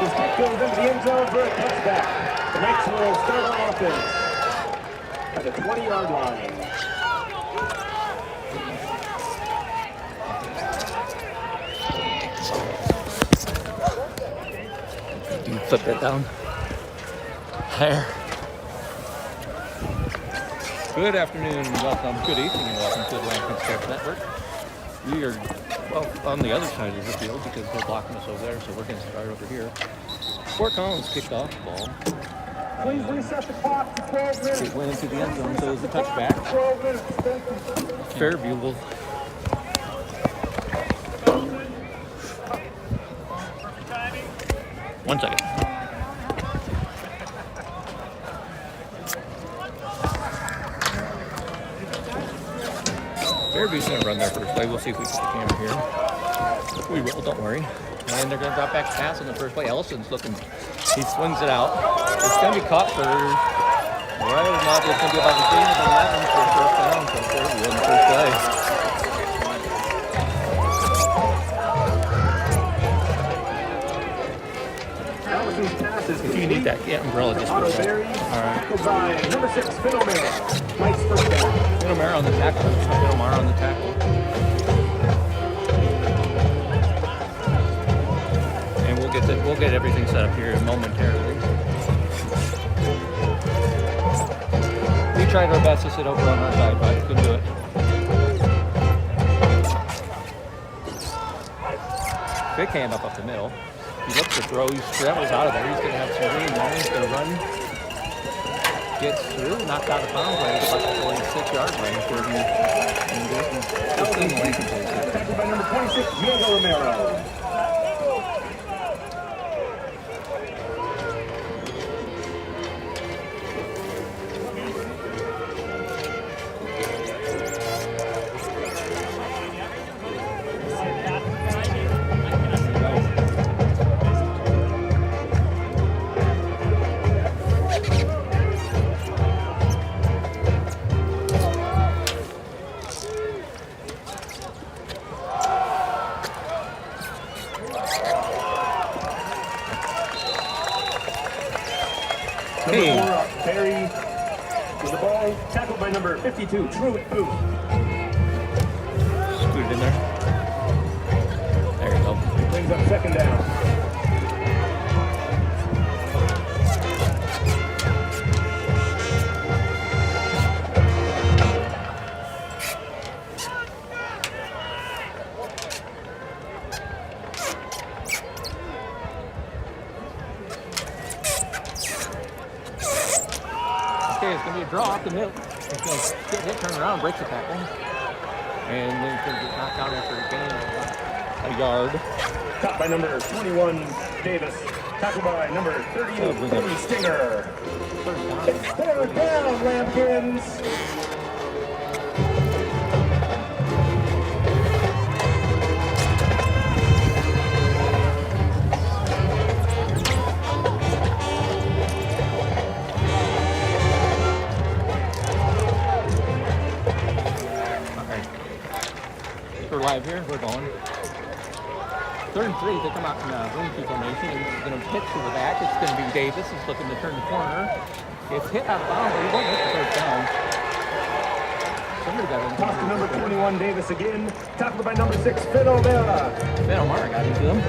This kick goes into the end zone for a touchback. The Knights will start on offense at the 20-yard line. Do you flip that down? There. Good afternoon and welcome, good evening and welcome to Atlantic Sports Network. We are, well, on the other side of the field because they're blocking us over there, so we're going to start over here. SportCam kicked off the ball. Please reset the clock to 12 minutes. It went into the end zone, so it was a touchback. 12 minutes. Fairview will... One second. Fairview's going to run their first play. We'll see if we get the camera here. We will, don't worry. And they're going to drop back pass on the first play. Ellison's looking, he swings it out. It's going to be caught for, right, not just going to be about the 3 and 11 for first down. So Fairview on the first play. If you need that umbrella, just go there. All right. Number 6, Fiddlemare. Mike's first down. Fiddlemare on the tackle. Fiddlemare on the tackle. And we'll get everything set up here momentarily. We tried our best to sit over on our side, but couldn't do it. Big hand up the middle. He looks to throw. He travels out of there. He's going to have some room there. He's going to run. Gets through. Knocked out of bounds right at about the 46-yard line. Tackled by number 26, Diego Romero. Barry with the ball, tackled by number 52, Truett Booth. Scoot it in there. There you go. Brings up second down. Okay, it's going to be a draw off the middle. It's going to get hit, turn around, breaks the tackle. And then it's going to get knocked out after a gain of a yard. Caught by number 21, Davis. Tackled by number 30, Stinger. It's third down, Lampkins. We're live here. We're going. 3rd and 3. They come out in wing formation. And he's going to pitch to the back. It's going to be Davis. He's looking to turn the corner. It's hit out of bounds, but he won't hit the first down. Somebody got him. Toss to number 21, Davis again. Tackled by number 6, Fiddlemare. Fiddlemare got into him.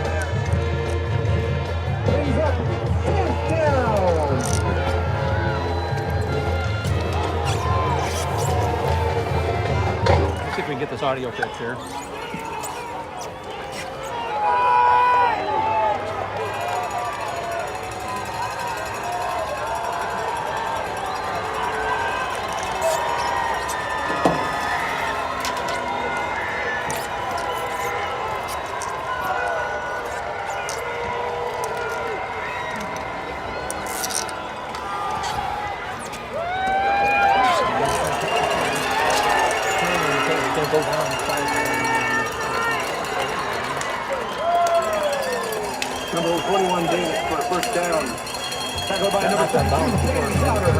Brings up 4th down. See if we can get this audio fixed here. Number 21, Davis for a first down. Tackled by number 17, Louder.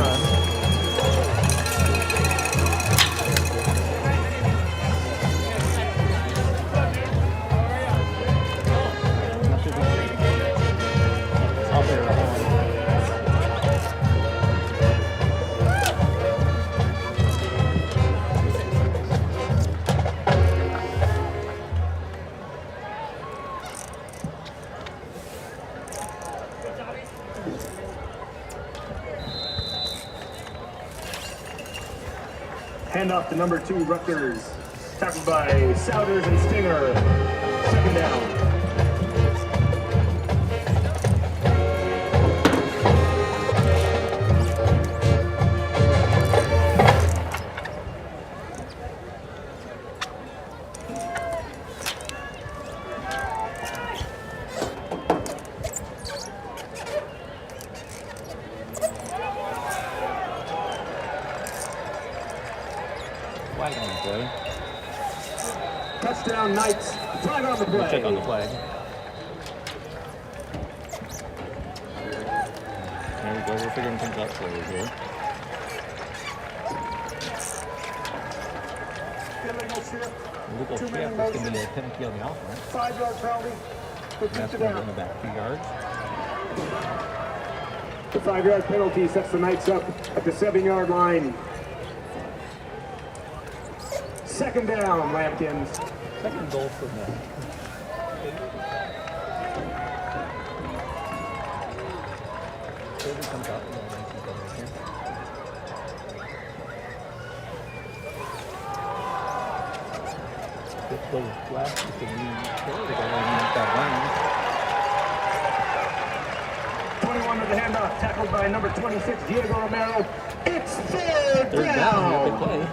handoff to number 2, Rutgers. Tackled by Souders and Stinger. Second down. Flag on the play. Touchdown Knights. Flag on the play. Check on the flag. There we go. We're figuring things out slowly here. Illegal shift. That's going to be a penalty on the offense. 5-yard penalty. That's going to go back 2 yards. The 5-yard penalty sets the Knights up at the 7-yard line. Second down, Lampkins. Second goal for them. Fairview comes out. This goes last. It's going to be that 21 to the handoff, tackled by number 26, Diego Romero. It's third down. down. Good play.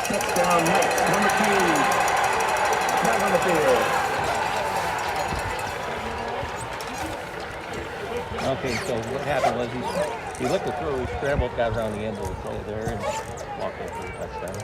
Touchdown, Knights, number 2. Flag on the field. Okay, so what happened was he looked it through, he scrambled, got around the end of the play there, and walked over for the touchdown.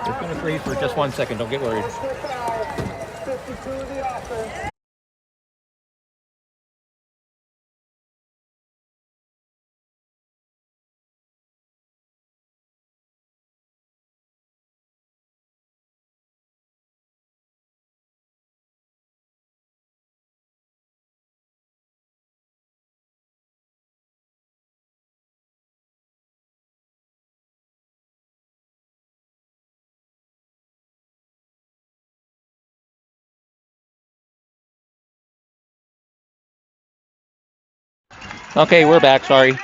It's going to freeze for just 1 second, don't get worried. 52 of the offense. Okay, we're back, sorry.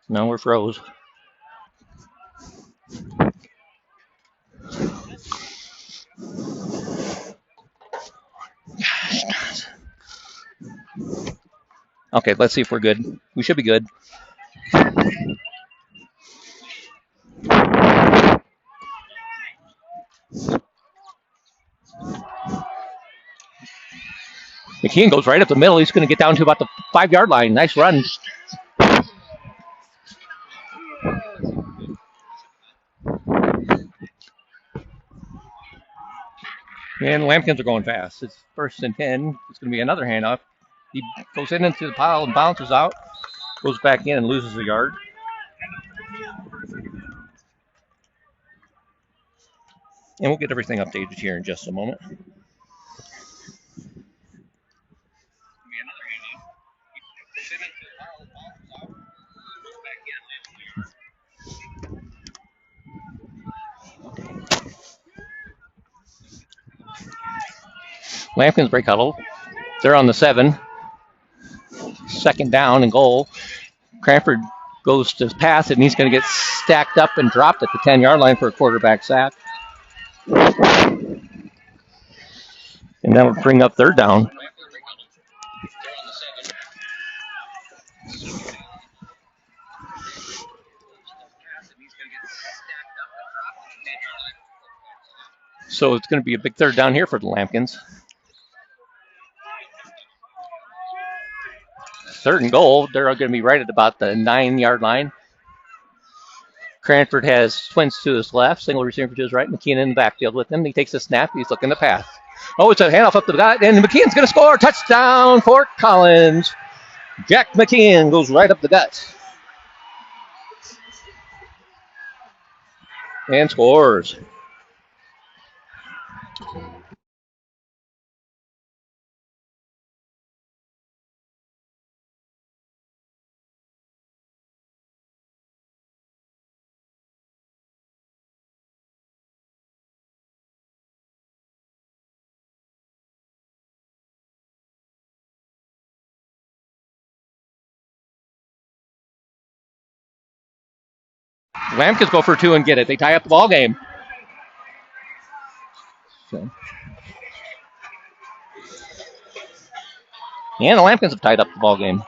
No, we're froze. Okay, let's see if we're good. We should be good. McKeon goes right up the middle. He's going to get down to about the 5-yard line. Nice run. And Lampkins are going fast. It's 1st and 10. It's going to be another handoff. He goes into the pile and bounces out. Goes back in and loses a yard. And we'll get everything updated here in just a moment. Lampkins break huddle. They're on the 7. Second down and goal. Cranford goes to pass it, and he's going to get stacked up and dropped at the 10-yard line for a quarterback sack. And that'll bring up 3rd down. So it's going to be a big third down here for the Lampkins. Third and goal. They're going to be right at about the 9-yard line. Cranford has twins to his left, single receiver to his right. McKeon in the backfield with him. He takes a snap. He's looking to pass. Oh, it's a handoff up to the guy, and McKeon's going to score. Touchdown, Fort Collins. Jack McKeon goes right up the gut and scores. Lampkins go for 2 and get it. They tie up the ball game. So. And the Lampkins have tied up the ball game.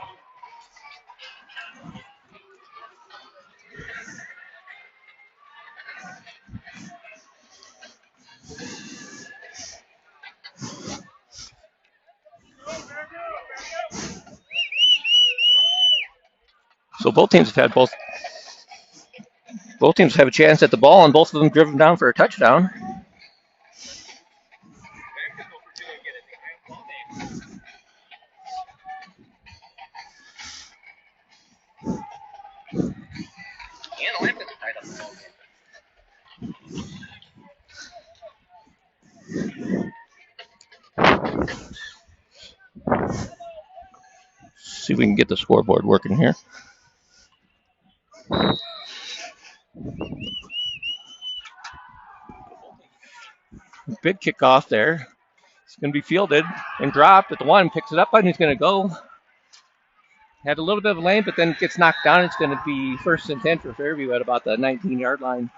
So both teams have had both teams have a chance at the ball, and both of them driven down for a touchdown. See if we can get the scoreboard working here. Big kickoff there. It's going to be fielded and dropped at the 1. Picks it up and he's going to go. Had a little bit of a lane, but then gets knocked down. It's going to be 1st and 10 for Fairview at about the 19-yard line.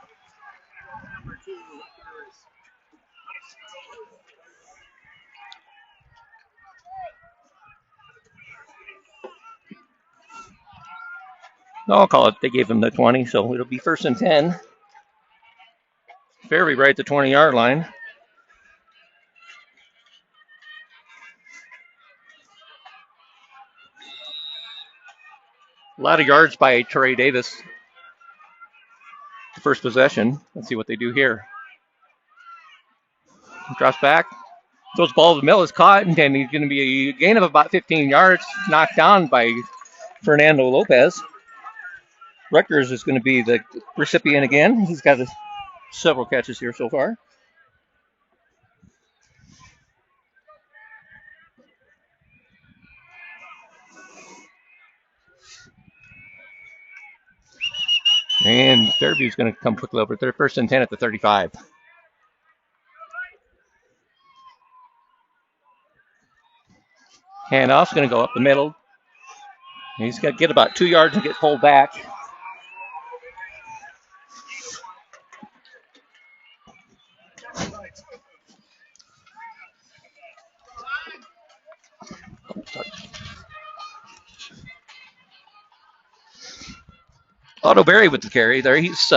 No, I'll call it. They gave him the 20, so it'll be 1st and 10. Fairview right at the 20-yard line. A lot of yards by Trey Davis. The first possession. Let's see what they do here. Drops back. Throws the ball to the middle. Is caught, and then he's going to be a gain of about 15 yards. Knocked down by Fernando Lopez. Rutgers is going to be the recipient again. He's got several catches here so far. And Fairview's going to come quickly over. They're 1st and 10 at the 35. Handoff's going to go up the middle. He's got to get about 2 yards and get pulled back. Otto Berry with the carry there. He's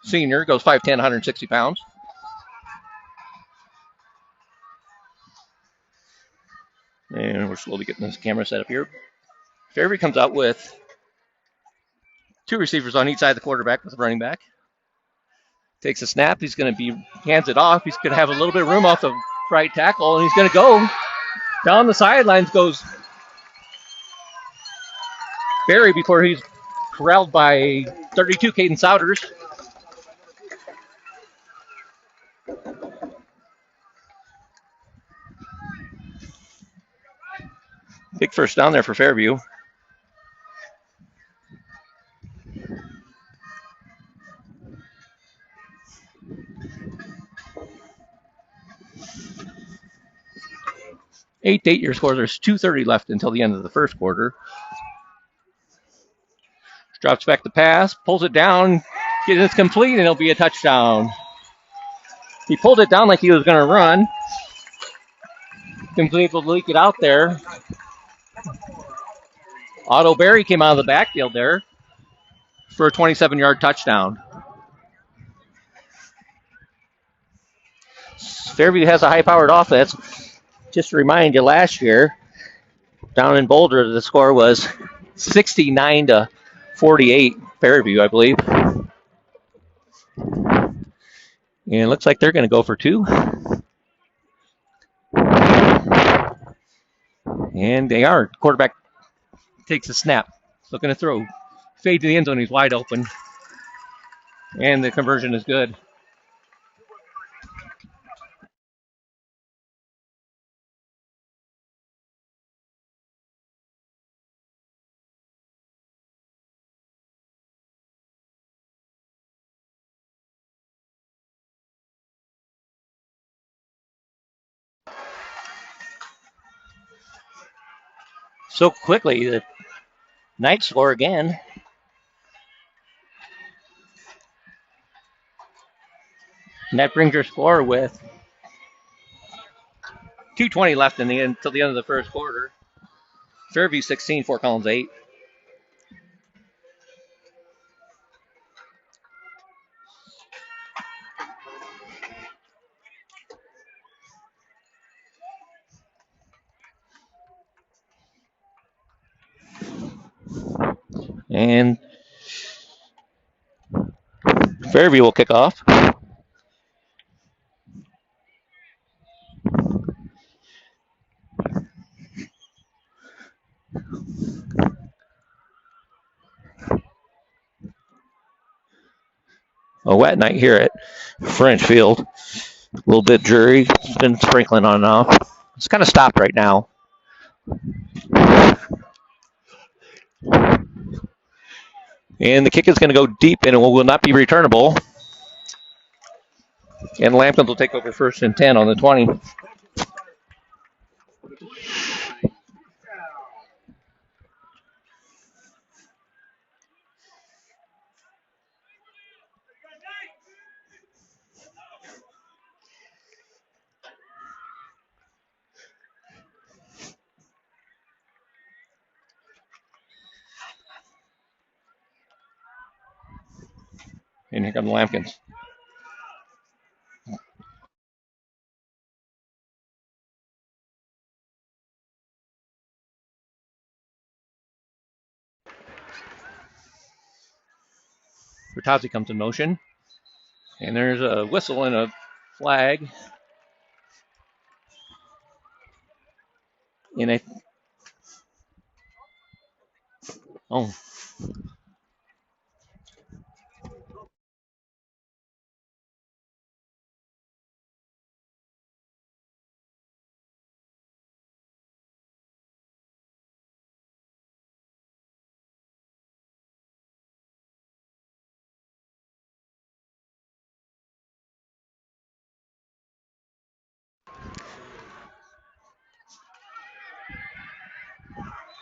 senior, goes 5'10", 160 pounds. And we're slowly getting this camera set up here. Fairview comes out with 2 receivers on each side of the quarterback with the running back. Takes a snap. He's going to hands it off. He's going to have a little bit of room off the right tackle, and he's going to go down the sidelines. Goes Berry before he's corralled by 32 Caden Souders. Big first down there for Fairview. Eight-your score. There's 2:30 left until the end of the first quarter. Drops back the pass, pulls it down, gets it complete, and it'll be a touchdown. He pulled it down like he was going to run. Complete to leak it out there. Otto Berry came out of the backfield there for a 27-yard touchdown. Fairview has a high-powered offense. Just to remind you, last year down in Boulder, the score was 69-48 Fairview, I believe. And it looks like they're going to go for two. And they are. Quarterback takes a snap. Looking to throw. Fade to the end zone. He's wide open. And the conversion is good. So quickly, the Knights score again. And that brings your score with 2:20 left in the end till the end of the first quarter. Fairview 16, Fort Collins 8. And Fairview will kick off. A wet night here at French Field. A little bit dreary. It's been sprinkling on and off. It's kind of stopped right now. And the kick is going to go deep and it will not be returnable. And Lampkins will take over first and 10 on the 20. And here come the Lampkins. Bertazzi comes in motion. And there's a whistle and a flag. And oh.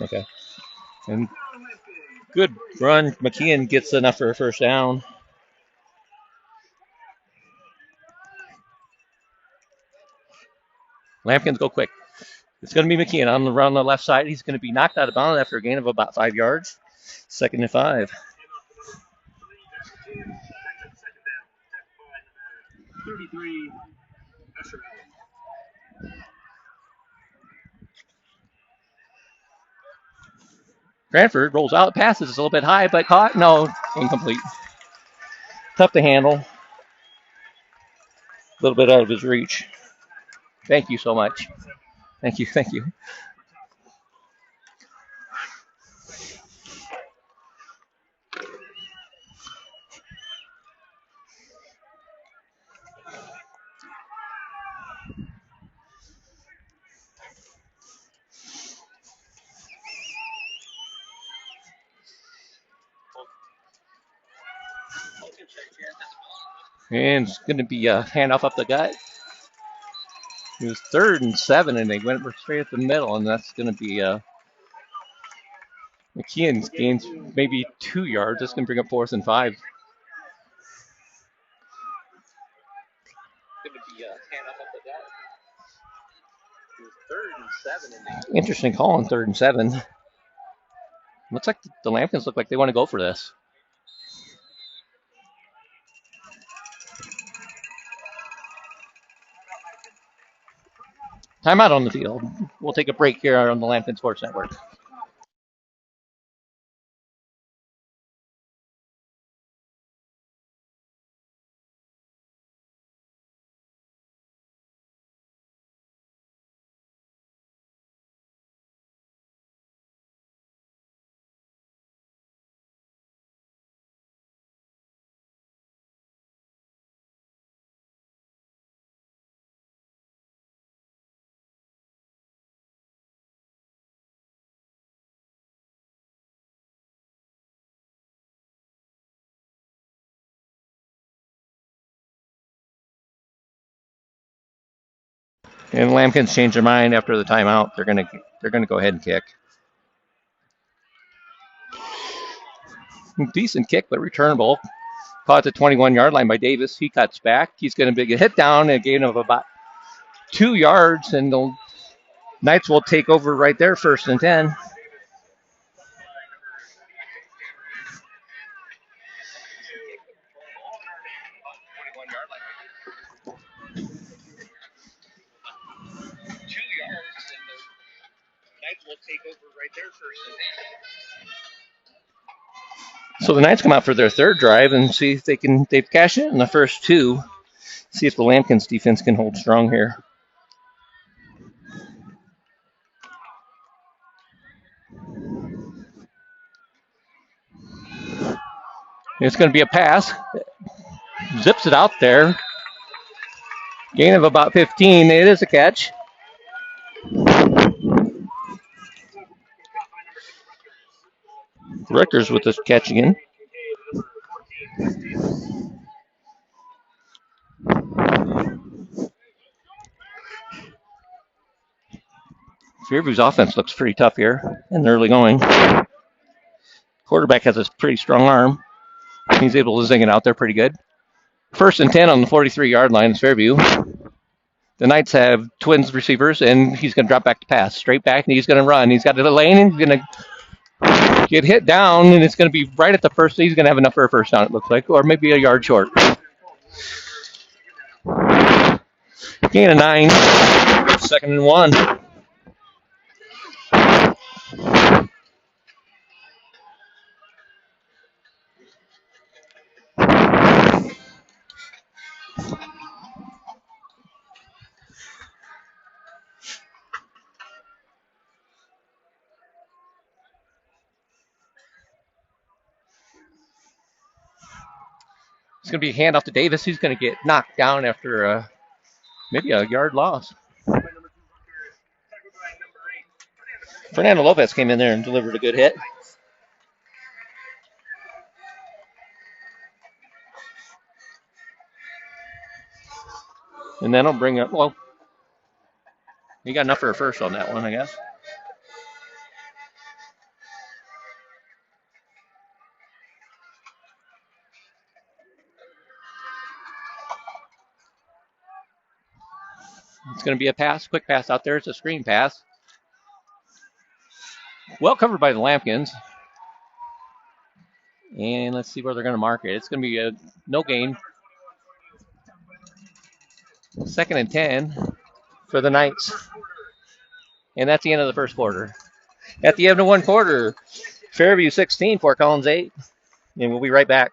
Okay. And good run. McKeon gets enough for a first down. Lampkins go quick. It's going to be McKeon around the left side. He's going to be knocked out of bounds after a gain of about 5 yards. 2nd and 5. 33. Cranford rolls out, passes. It's a little bit high, but caught. No, incomplete. Tough to handle. A little bit out of his reach. Thank you so much. Thank you. And it's going to be a handoff up the gut. It was 3rd and 7, and they went straight at the middle, and that's going to be McKeon's gains maybe 2 yards. That's going to bring up 4th and 5. Interesting call on 3rd and 7. Looks like the Lampkins look like they want to go for this. Timeout on the field. We'll take a break here on the Lambton Sports Network. And Lambkin's changed their mind after the timeout. They're gonna go ahead and kick. Decent kick, but returnable. Caught at the 21-yard line by Davis. He cuts back. He's going to be a hit down and a gain of about 2 yards, and the Knights will take over right there, 1st and 10. So the Knights come out for their 3rd drive and see if they've cashed in the first 2. See if the Lambkins defense can hold strong here. It's going to be a pass. Zips it out there. Gain of about 15. It is a catch. Rickers with this catch again. Fairview's offense looks pretty tough here in the early going. Quarterback has a pretty strong arm. He's able to zing it out there pretty good. 1st and 10 on the 43-yard line is Fairview. The Knights have twins receivers, and he's going to drop back to pass. Straight back, and he's going to run. He's got the lane, and he's going to get hit down, and it's going to be right at the first. He's going to have enough for a first down, it looks like, or maybe a yard short. Gain of 9. 2nd and 1. It's going to be a handoff to Davis. He's going to get knocked down after maybe a yard loss. Fernando Lopez came in there and delivered a good hit. And then I'll bring up, well, he got enough for a first on that one, I guess. It's going to be a pass, quick pass out there. It's a screen pass. Well covered by the Lambkins. And let's see where they're going to mark it. It's going to be a no gain. 2nd and 10 for the Knights. And that's the end of the first quarter. At the end of one quarter, Fairview 16, Fort Collins 8. And we'll be right back.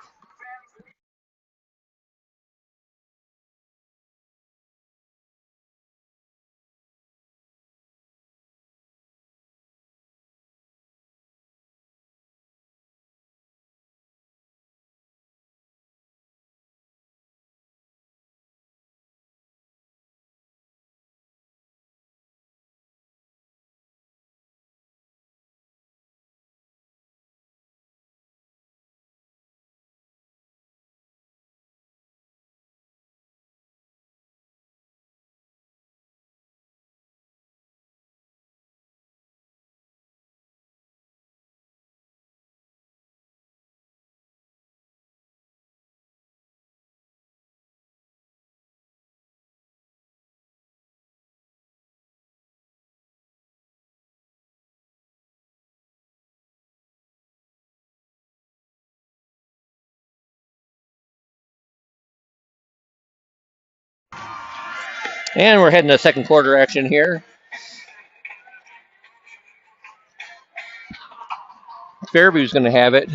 And we're heading to second quarter action here. Fairview's going to have it.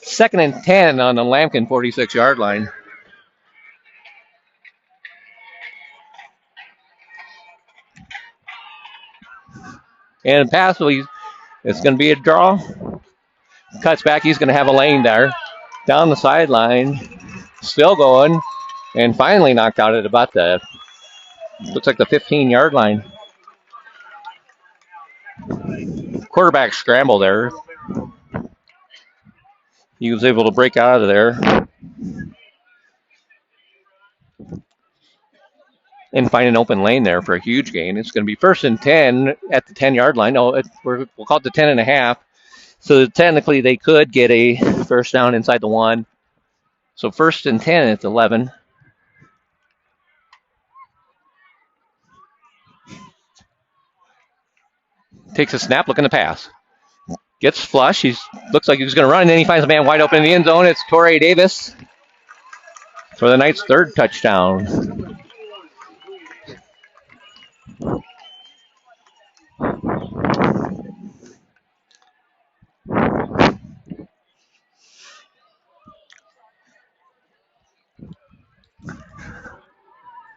2nd and 10 on the Lambkin 46-yard line. And pass, it's going to be a draw. Cuts back. He's going to have a lane there. Down the sideline. Still going. And finally knocked out at about looks like the 15-yard line. Quarterback scramble there. He was able to break out of there and find an open lane there for a huge gain. It's going to be 1st and 10 at the 10-yard line. No, we'll call it the 10 and a half. So technically they could get a first down inside the 1. So 1st and 10 at 11. Takes a snap, looking to pass. Gets flush. Looks like he's going to run, and then he finds a man wide open in the end zone. It's Torrey Davis for the Knights' 3rd touchdown.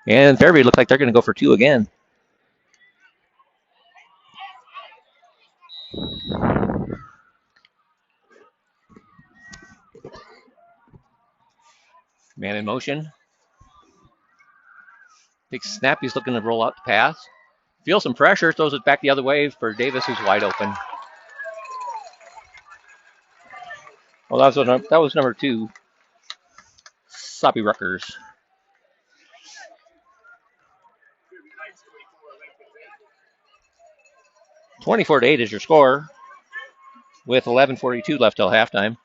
And Fairview looks like they're going to go for 2 again. Man in motion. Big snap. He's looking to roll out the pass. Feels some pressure. Throws it back the other way for Davis, who's wide open. Well, that was number 2. Soppy Ruckers. 24-8 is your score with 11:42 left till halftime.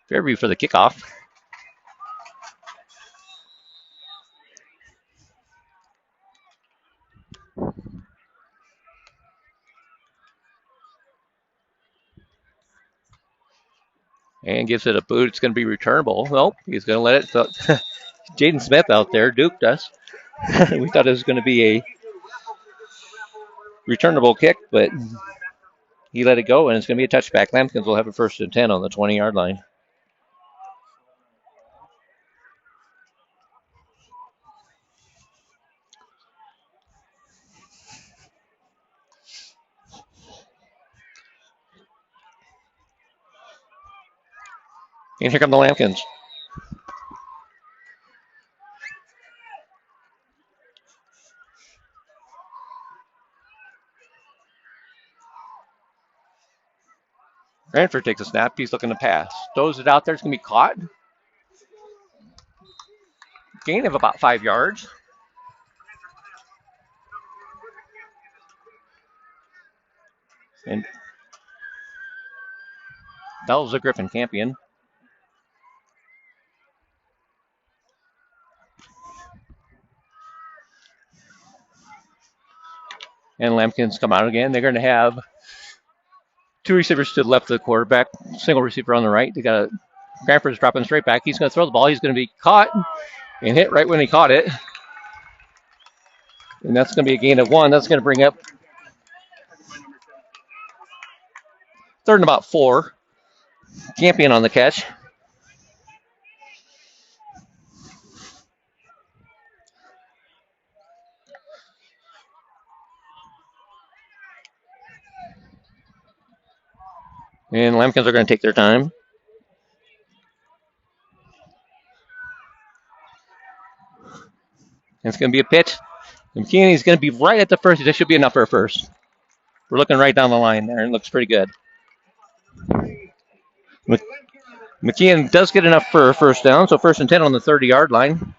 Fairview for the kickoff. And gives it a boot. It's going to be returnable. Nope, he's going to let it. So Jaden Smith out there duped us. We thought it was going to be a returnable kick, but he let it go, and it's going to be a touchback. Lambkins will have a 1st and 10 on the 20-yard line. And here come the Lambkins. Ranford takes a snap. He's looking to pass. Throws it out there. It's going to be caught. Gain of about 5 yards. And that was a Griffin Campion. And Lambkins come out again. They're going to have 2 receivers to the left of the quarterback, single receiver on the right. They got Cranford's dropping straight back. He's going to throw the ball. He's going to be caught and hit right when he caught it. And that's going to be a gain of 1. That's going to bring up 3rd and about 4. Campion on the catch. And Lambkins are going to take their time. And it's going to be a pitch. And McKinney's going to be right at the first. This should be enough for a first. We're looking right down the line there, and it looks pretty good. McKeon does get enough for a first down, so 1st and 10 on the 30-yard line.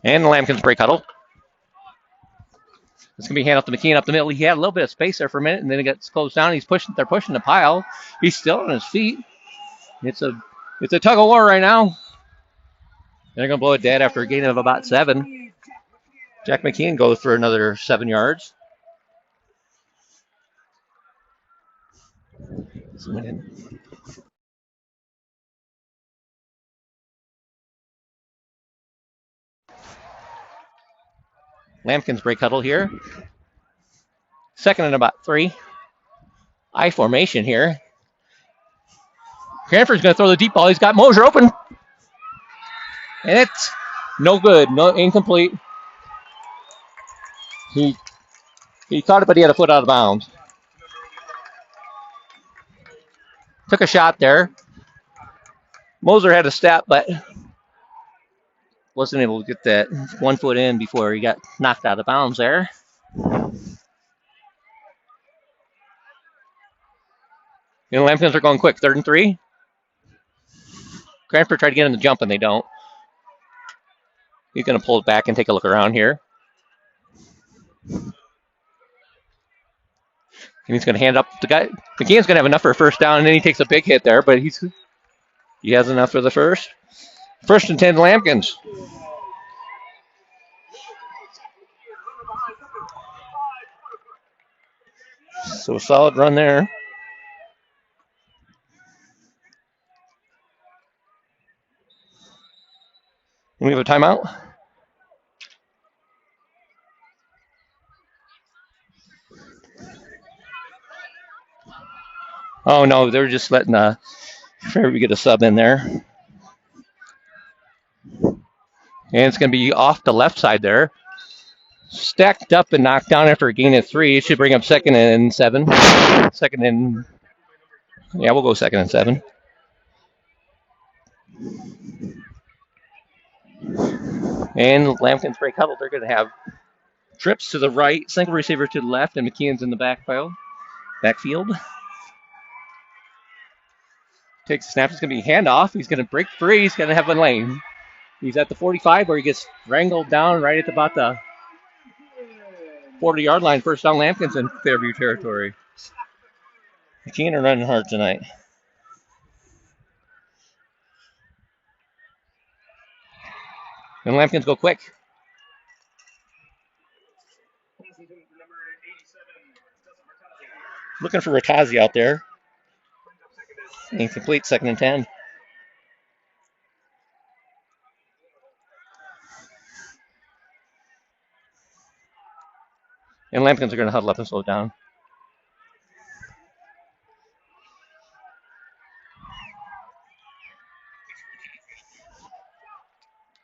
And the Lambkins break huddle. It's going to be hand off to McKeon up the middle. He had a little bit of space there for a minute, and then it gets closed down. They're pushing the pile. He's still on his feet. It's a tug of war right now. They're going to blow it dead after a gain of about 7. Jack McKeon goes for another 7 yards. Lambkins break huddle here. 2nd and about 3. I formation here. Cranford's going to throw the deep ball. He's got Mosier open. And it's no good. No, incomplete. He caught it, but he had a foot out of bounds. Took a shot there. Moser had a step, but wasn't able to get that 1 foot in before he got knocked out of bounds there. And the Lambkins are going quick. 3rd and 3. Cranford tried to get in the jump, and they don't. He's going to pull it back and take a look around here. And he's going to hand up the guy. McKeon's going to have enough for a first down, and then he takes a big hit there, but he has enough for the first. 1st and 10 Lambkins. So a solid run there. And we have a timeout. Oh, no, they're just letting Fairview get a sub in there. And it's going to be off the left side there. Stacked up and knocked down after a gain of 3. It should bring up 2nd and 7. We'll go 2nd and 7. And Lambkins break huddle. They're going to have trips to the right, single receiver to the left, and McKeon's in the backfield. Takes the snap. It's going to be handoff. He's going to break free. He's going to have a lane. He's at the 45 where he gets wrangled down right at about the 40-yard line. First down, Lambkins in Fairview territory. McKeon are running hard tonight. And Lambkins go quick. Looking for Rattazzi out there. Incomplete, 2nd and 10. And Lambkins are going to huddle up and slow down.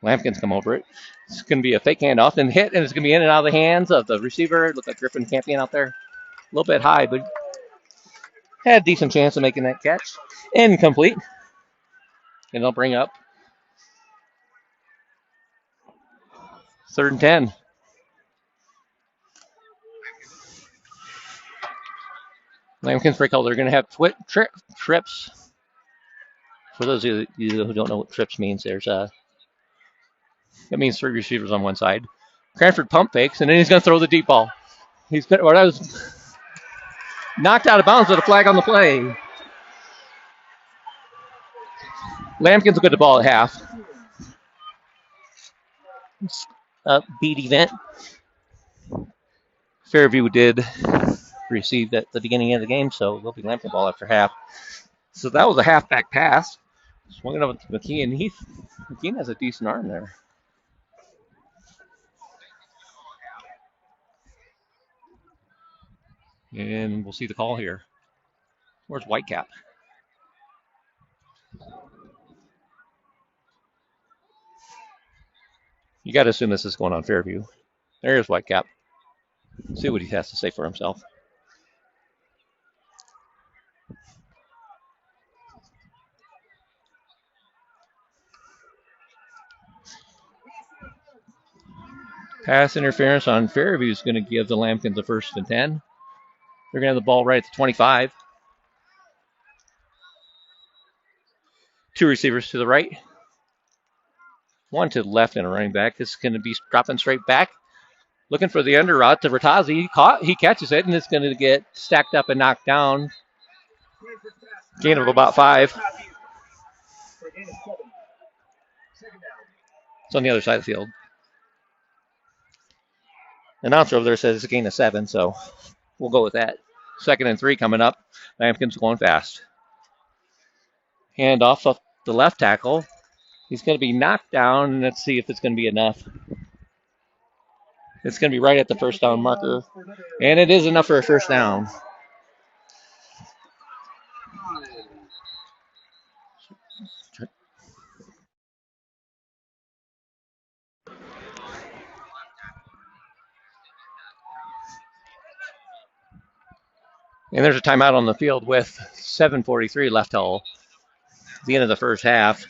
Lambkins come over it. It's going to be a fake handoff and hit, and it's going to be in and out of the hands of the receiver. It looked like Griffin Campion out there. A little bit high, but had a decent chance of making that catch. Incomplete. And they'll bring up 3rd and 10. Lambkins break huddle. They're going to have trips. For those of you who don't know what trips means, that means 3 receivers on one side. Cranford pump fakes, and then he's going to throw the deep ball. That was knocked out of bounds with a flag on the play. Lambkins will get the ball at half. Beat event. Fairview did receive at the beginning of the game, so they'll be Lambkin ball after half. So that was a halfback pass. Swung it up to McKeon. McKeon has a decent arm there. And we'll see the call here. Where's Whitecap? You got to assume this is going on Fairview. There's Whitecap. See what he has to say for himself. Pass interference on Fairview is going to give the Lambkins a 1st and 10. They're going to have the ball right at the 25. 2 receivers to the right. 1 to the left and a running back. This is going to be dropping straight back. Looking for the under route to Vertazzi. He catches it, and it's going to get stacked up and knocked down. Gain of about 5. It's on the other side of the field. The announcer over there says it's a gain of 7, so we'll go with that. 2nd and 3 coming up. Lambkins going fast. Hand off of the left tackle. He's going to be knocked down, and let's see if it's going to be enough. It's going to be right at the 1st down marker, and it is enough for a 1st down. And there's a timeout on the field with 7:43 left till the end of the 1st half.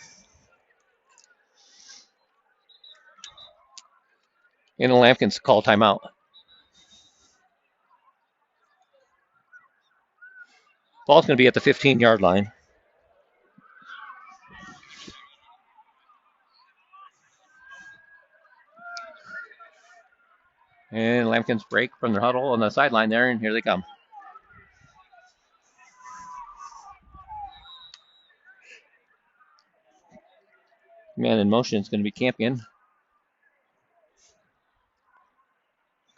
And the Lambkins call timeout. Ball's going to be at the 15-yard line. And Lambkins break from their huddle on the sideline there, and here they come. Man in motion is going to be Campion.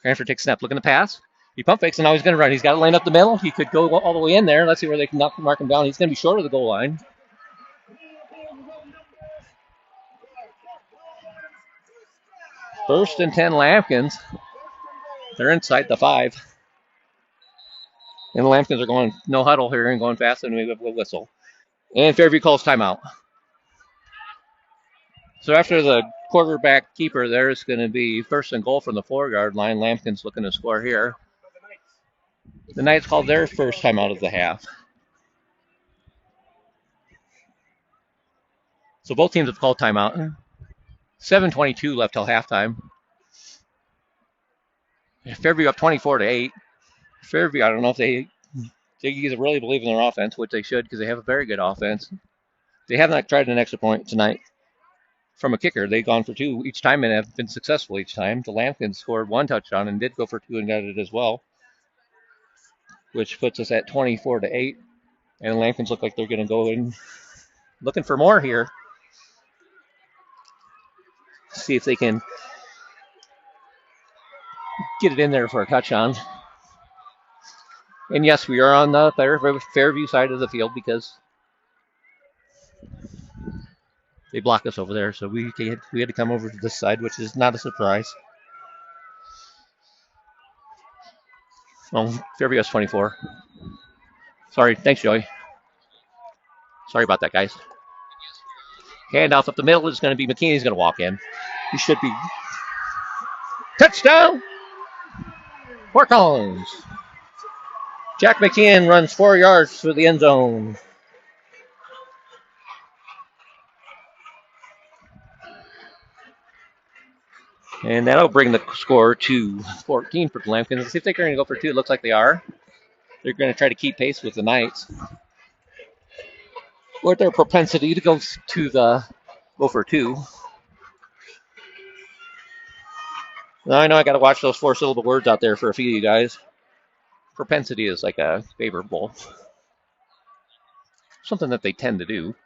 Cranford takes a snap, looking to pass. He pump fakes, and now he's going to run. He's got it lined up the middle. He could go all the way in there. Let's see where they can mark him down. He's going to be short of the goal line. First and 10 Lambkins. They're inside the 5. And the Lambkins are going no huddle here and going fast, and we have a whistle. And Fairview calls timeout. So after the quarterback keeper, there's going to be 1st and goal from the 4-yard line. Lambkins looking to score here. The Knights called their first timeout of the half. So both teams have called timeout. 7:22 left till halftime. Fairview up 24-8. Fairview, I don't know if they either really believe in their offense, which they should because they have a very good offense. They have not tried an extra point tonight. From a kicker, they've gone for 2 each time and have been successful each time. The Lambkins scored 1 touchdown and did go for 2 and got it as well, which puts us at 24-8. And the Lambkins look like they're going to go in looking for more here. See if they can get it in there for a touchdown. And yes, we are on the Fairview side of the field because they block us over there, so we had to come over to this side, which is not a surprise. Oh, Fairview has 24. Sorry, thanks, Joey. Sorry about that, guys. Handoff up the middle is going to be McKean. He's going to walk in. He should be. Touchdown! Fort Collins. Jack McKean runs 4 yards through the end zone. And that'll bring the score to 14 for the Lambkins. See if they're going to go for 2. It looks like they are. They're going to try to keep pace with the Knights. Or their propensity to go for 2. Now I know I got to watch those 4-syllable words out there for a few of you guys. Propensity is like a favorable. Something that they tend to do.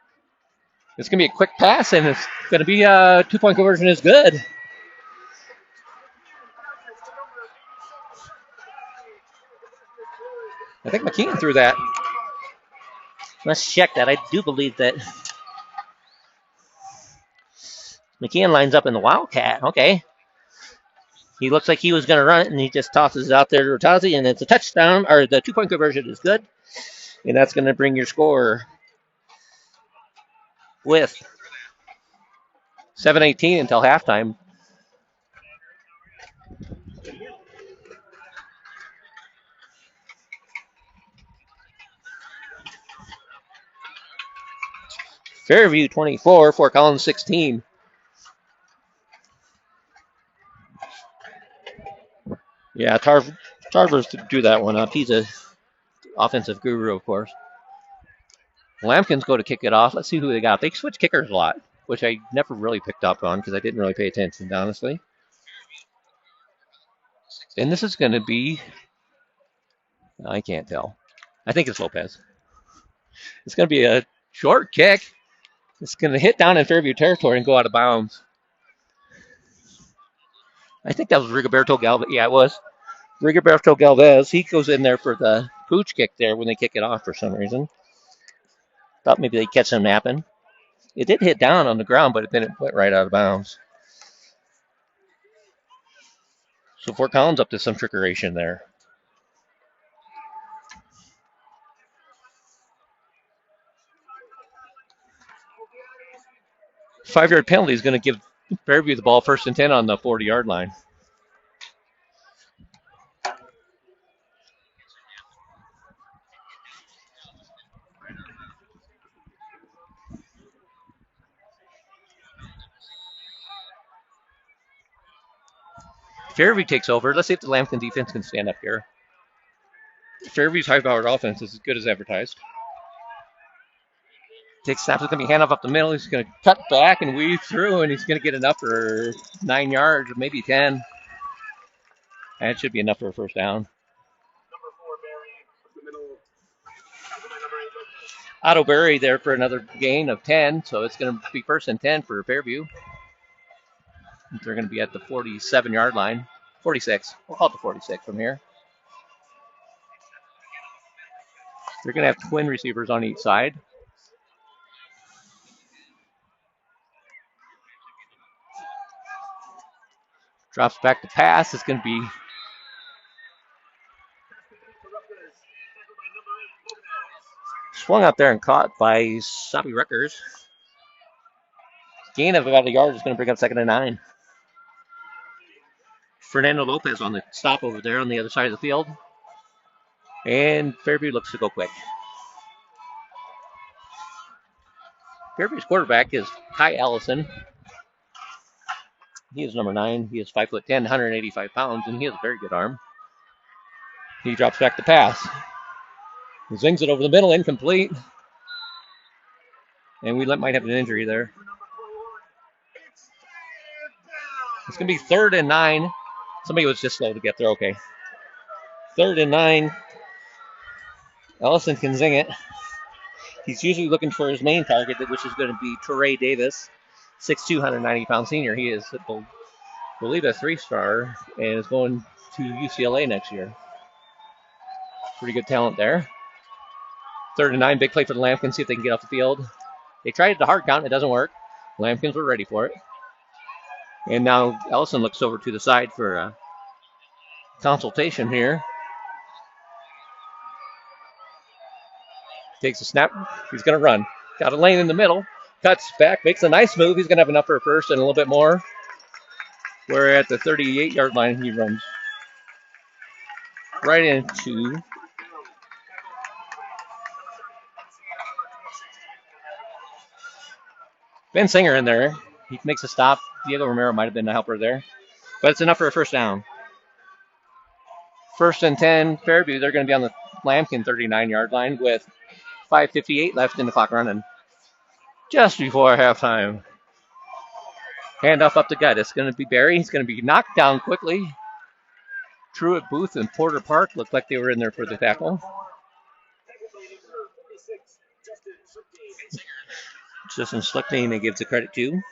It's going to be a quick pass, and it's going to be a 2-point conversion is good. I think McKean threw that. Let's check that. I do believe that McKean lines up in the Wildcat. Okay. He looks like he was going to run it, and he just tosses it out there to Rotazzi, and it's a touchdown, or the 2-point conversion is good. And that's going to bring your score with 7:18 until halftime. Fairview 24, Fort Collins 16. Yeah, Tarver's to do that one up. He's a offensive guru, of course. Lampkins go to kick it off. Let's see who they got. They switch kickers a lot, which I never really picked up on because I didn't really pay attention, honestly. And this is going to be, I can't tell. I think it's Lopez. It's going to be a short kick. It's going to hit down in Fairview territory and go out of bounds. I think that was Rigoberto Galvez. Yeah, it was. Rigoberto Galvez. He goes in there for the pooch kick there when they kick it off for some reason. Thought maybe they'd catch him napping. It did hit down on the ground, but then it went right out of bounds. So Fort Collins up to some trickeration there. Five-yard penalty is going to give Fairview the ball 1st and 10 on the 40-yard line. Fairview takes over. Let's see if the Lambkin defense can stand up here. Fairview's high-powered offense is as good as advertised. Takes snaps. It's going to be handoff up the middle. He's going to cut back and weave through, and he's going to get enough for 9 yards, maybe 10. And it should be enough for a first down. Otto Berry there for another gain of 10, so it's going to be 1st and 10 for Fairview. They're going to be at the 47-yard line. 46. We'll call it the 46 from here. They're going to have twin receivers on each side. Drops back to pass. It's going to be swung out there and caught by Sabi Rutgers. Gain of about a yard is going to bring up 2nd and 9. Fernando Lopez on the stop over there on the other side of the field. And Fairview looks to go quick. Fairview's quarterback is Ty Allison. He is number 9. He is 5'10", 185 pounds, and he has a very good arm. He drops back to pass. He zings it over the middle, incomplete. And we might have an injury there. It's going to be 3rd and 9. Somebody was just slow to get there. Okay. 3rd and 9. Ellison can zing it. He's usually looking for his main target, which is going to be Torrey Davis, 6'2", 190-pound senior. He is, I believe, a 3-star and is going to UCLA next year. Pretty good talent there. 3rd and 9, big play for the Lampkins. See if they can get off the field. They tried the hard count. It doesn't work. Lampkins were ready for it. And now Ellison looks over to the side for a consultation here. Takes a snap. He's going to run. Got a lane in the middle. Cuts back. Makes a nice move. He's going to have enough for a first and a little bit more. We're at the 38-yard line. He runs right into Ben Singer in there. He makes a stop. Diego Romero might have been a helper there. But it's enough for a first down. 1st and 10, Fairview. They're going to be on the Lampkin 39-yard line with 5:58 left in the clock running. Just before halftime. Handoff up the gut. It's going to be Barry. He's going to be knocked down quickly. Truett Booth and Porter Park looked like they were in there for the tackle. Justin Schlichting, they give the credit to.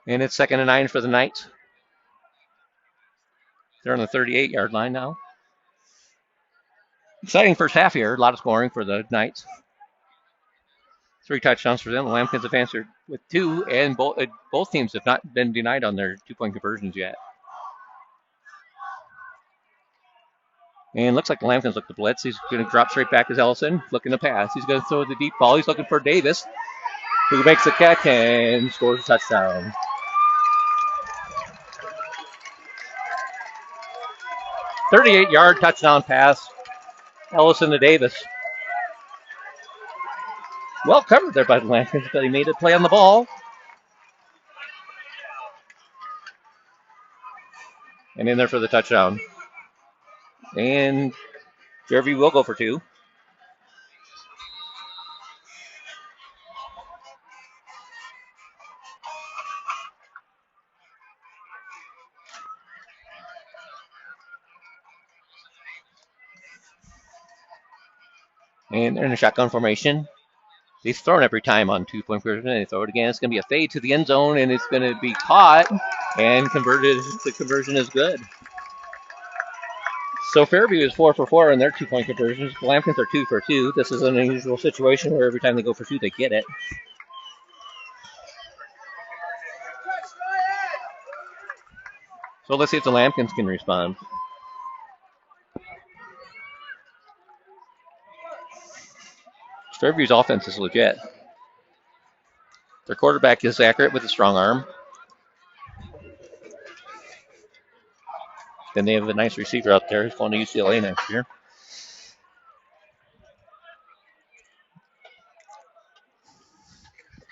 And it's 2nd and 9 for the Knights. They're on the 38-yard line now. Exciting first half here. A lot of scoring for the Knights. 3 touchdowns for them. The Lampkins have answered with 2, and both teams have not been denied on their 2-point conversions yet. And looks like the Lambkins look to blitz. He's going to drop straight back as Ellison, looking to pass. He's going to throw the deep ball. He's looking for Davis, who makes the catch and scores a touchdown. 38-yard touchdown pass, Ellison to Davis. Well covered there by the Lambkins, but he made a play on the ball. And in there for the touchdown. And Fairview will go for 2. And they're in a shotgun formation. They've thrown every time on 2-point conversion, and they throw it again. It's going to be a fade to the end zone, and it's going to be caught and converted. The conversion is good. So Fairview is 4 for 4 in their 2-point conversions. The Lambkins are 2 for 2. This is an unusual situation where every time they go for 2, they get it. So let's see if the Lambkins can respond. Fairview's offense is legit. Their quarterback is accurate with a strong arm. Then they have a nice receiver out there who's going to UCLA next year.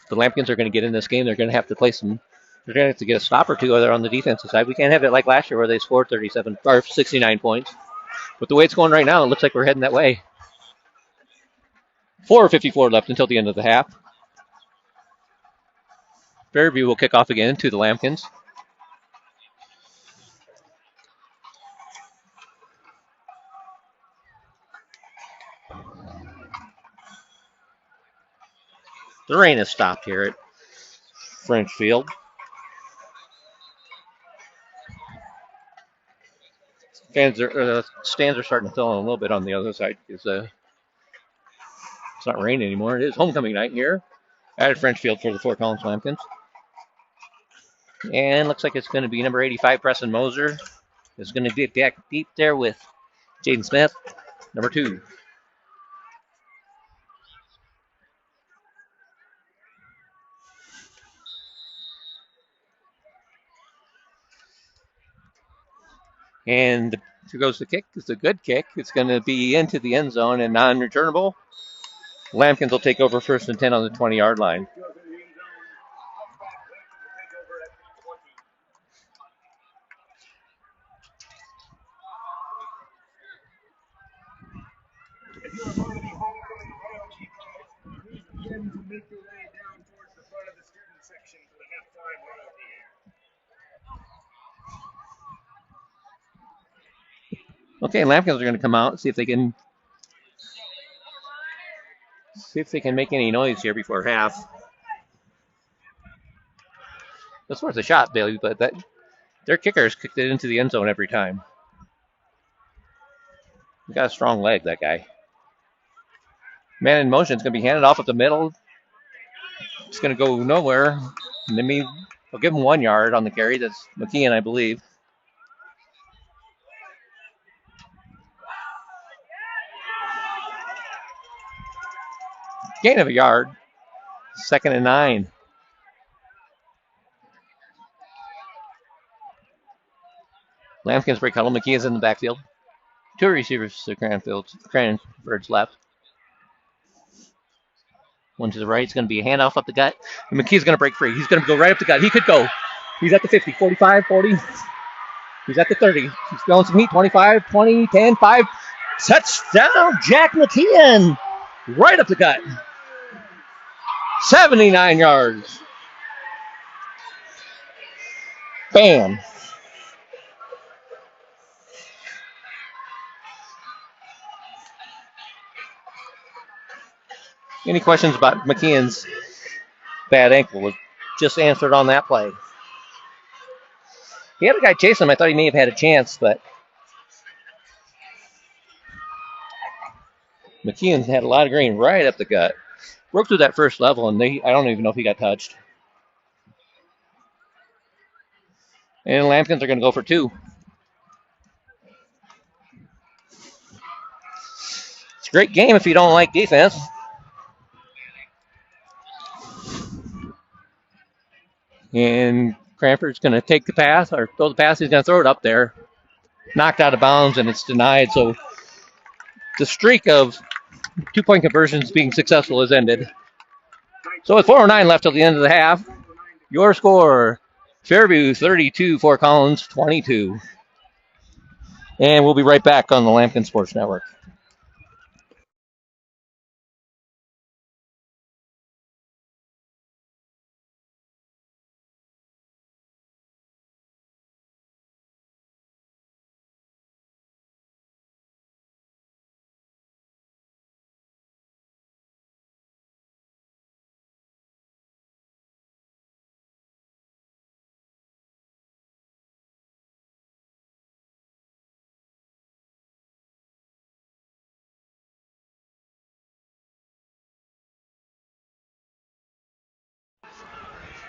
The Lambkins are going to get in this game. They're going to have to play some. They're going to have to get a stop or two other on the defensive side. We can't have it like last year where they scored 37 or 69 points. But the way it's going right now, it looks like we're heading that way. 4:54 left until the end of the half. Fairview will kick off again to the Lambkins. The rain has stopped here at French Field. Stands are starting to fill in a little bit on the other side because it's not raining anymore. It is homecoming night here at French Field for the Fort Collins Lambkins. And looks like it's going to be number 85, Preston Moser. It's going to be back deep there with Jaden Smith, number 2. And here goes the kick. It's a good kick. It's going to be into the end zone and non-returnable. Lambkins will take over 1st and 10 on the 20-yard line. Okay, Lambkins are going to come out and see if they can make any noise here before half. That's worth a shot, Bailey, but their kickers kicked it into the end zone every time. He's got a strong leg, that guy. Man in motion is going to be handed off at the middle. It's going to go nowhere. And they'll give him 1 yard on the carry. That's McKeon, I believe. Gain of a yard. 2nd and 9. Lambkins break huddle. McKeon's in the backfield. 2 receivers to Cranford's left. 1 to the right. It's going to be a handoff up the gut. And McKee's going to break free. He's going to go right up the gut. He could go. He's at the 50, 45, 40. He's at the 30. He's going some heat. 25, 20, 10, 5. Touchdown, Jack McKeon. Right up the gut. 79 yards. Bam. Any questions about McKeon's bad ankle was just answered on that play. He had a guy chasing him. I thought he may have had a chance, but McKeon had a lot of green right up the gut. Broke through that first level, and I don't even know if he got touched. And the Lambkins are going to go for 2. It's a great game if you don't like defense. And Cranford's going to take the pass or throw the pass. He's going to throw it up there. Knocked out of bounds, and it's denied. So the streak of 2-point conversions being successful has ended. So with 4:09 left till the end of the half, your score, Fairview 32, Fort Collins 22. And we'll be right back on the Lambkin Sports Network.